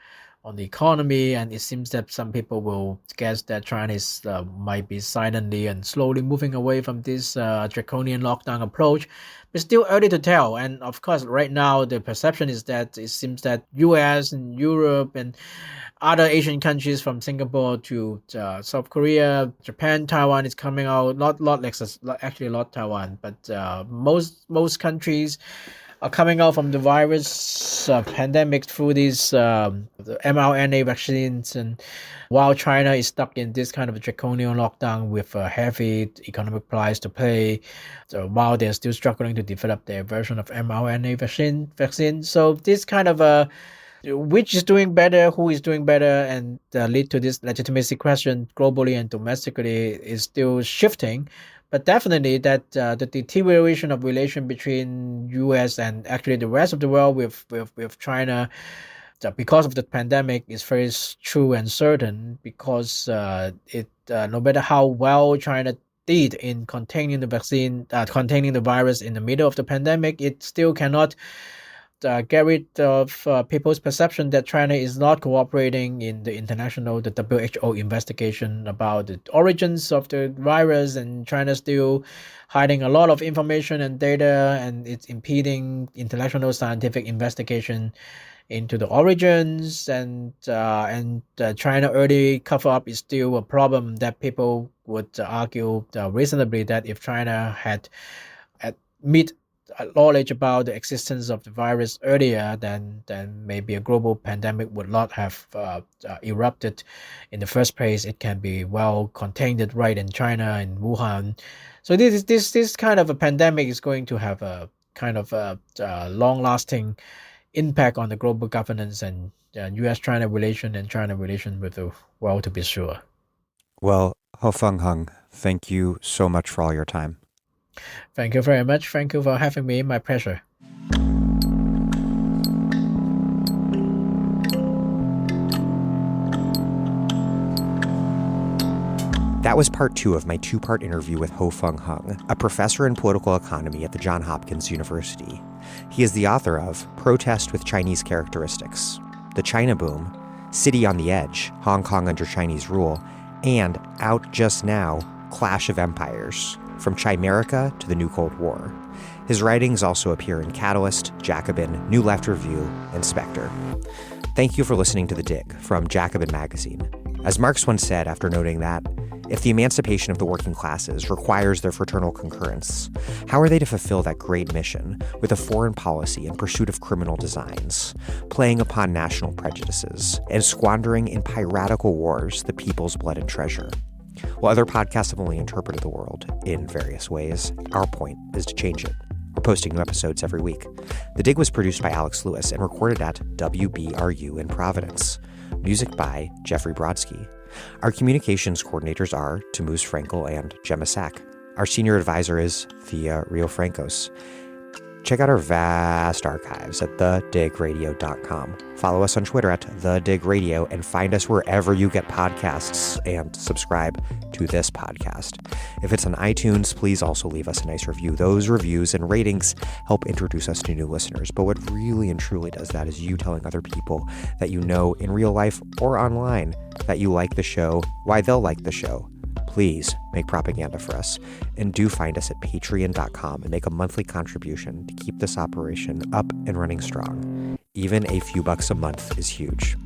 on the economy. And it seems that some people will guess that China is, might be silently and slowly moving away from this draconian lockdown approach. It's still early to tell. And of course, right now, the perception is that it seems that US and Europe and other Asian countries from Singapore to South Korea, Japan, Taiwan is coming out. Not Taiwan, but most countries are coming out from the virus pandemic through these the mRNA vaccines, and while China is stuck in this kind of draconian lockdown with a heavy economic price to pay, so while they're still struggling to develop their version of mRNA vaccine. So this kind of which is doing better, who is doing better, and lead to this legitimacy question globally and domestically is still shifting. But definitely that the deterioration of relation between U.S. and actually the rest of the world with China because of the pandemic is very true and certain, because no matter how well China did in containing the virus in the middle of the pandemic, it still cannot get rid of people's perception that China is not cooperating in the WHO investigation about the origins of the virus, and China still hiding a lot of information and data, and it's impeding international scientific investigation into the origins, and China early cover up is still a problem that people would argue reasonably that if China had meet knowledge about the existence of the virus earlier, then maybe a global pandemic would not have erupted in the first place. It can be well contained right in China, in Wuhan. So this kind of a pandemic is going to have a kind of a long lasting impact on the global governance and U.S.-China relation and China relation with the world, to be sure. Well, Ho-fung Hung, thank you so much for all your time. Thank you very much. Thank you for having me. My pleasure. That was part 2 of my 2-part interview with Ho-fung Hung, a professor in political economy at the Johns Hopkins University. He is the author of Protest with Chinese Characteristics, The China Boom, City on the Edge, Hong Kong Under Chinese Rule, and out just now, Clash of Empires, From Chimerica to the New Cold War. His writings also appear in Catalyst, Jacobin, New Left Review, and Spectre. Thank you for listening to The Dig from Jacobin Magazine. As Marx once said after noting that, if the emancipation of the working classes requires their fraternal concurrence, how are they to fulfill that great mission with a foreign policy in pursuit of criminal designs, playing upon national prejudices, and squandering in piratical wars the people's blood and treasure? While other podcasts have only interpreted the world in various ways, our point is to change it. We're posting new episodes every week. The Dig was produced by Alex Lewis and recorded at WBRU in Providence. Music by Jeffrey Brodsky. Our communications coordinators are Tamuz Frankel and Gemma Sack. Our senior advisor is Thea Riofrancos. Check out our vast archives at thedigradio.com. Follow us on Twitter at thedigradio and find us wherever you get podcasts and subscribe to this podcast. If it's on iTunes, please also leave us a nice review. Those reviews and ratings help introduce us to new listeners. But what really and truly does that is you telling other people that you know in real life or online that you like the show, why they'll like the show. Please make propaganda for us, and do find us at patreon.com and make a monthly contribution to keep this operation up and running strong. Even a few bucks a month is huge.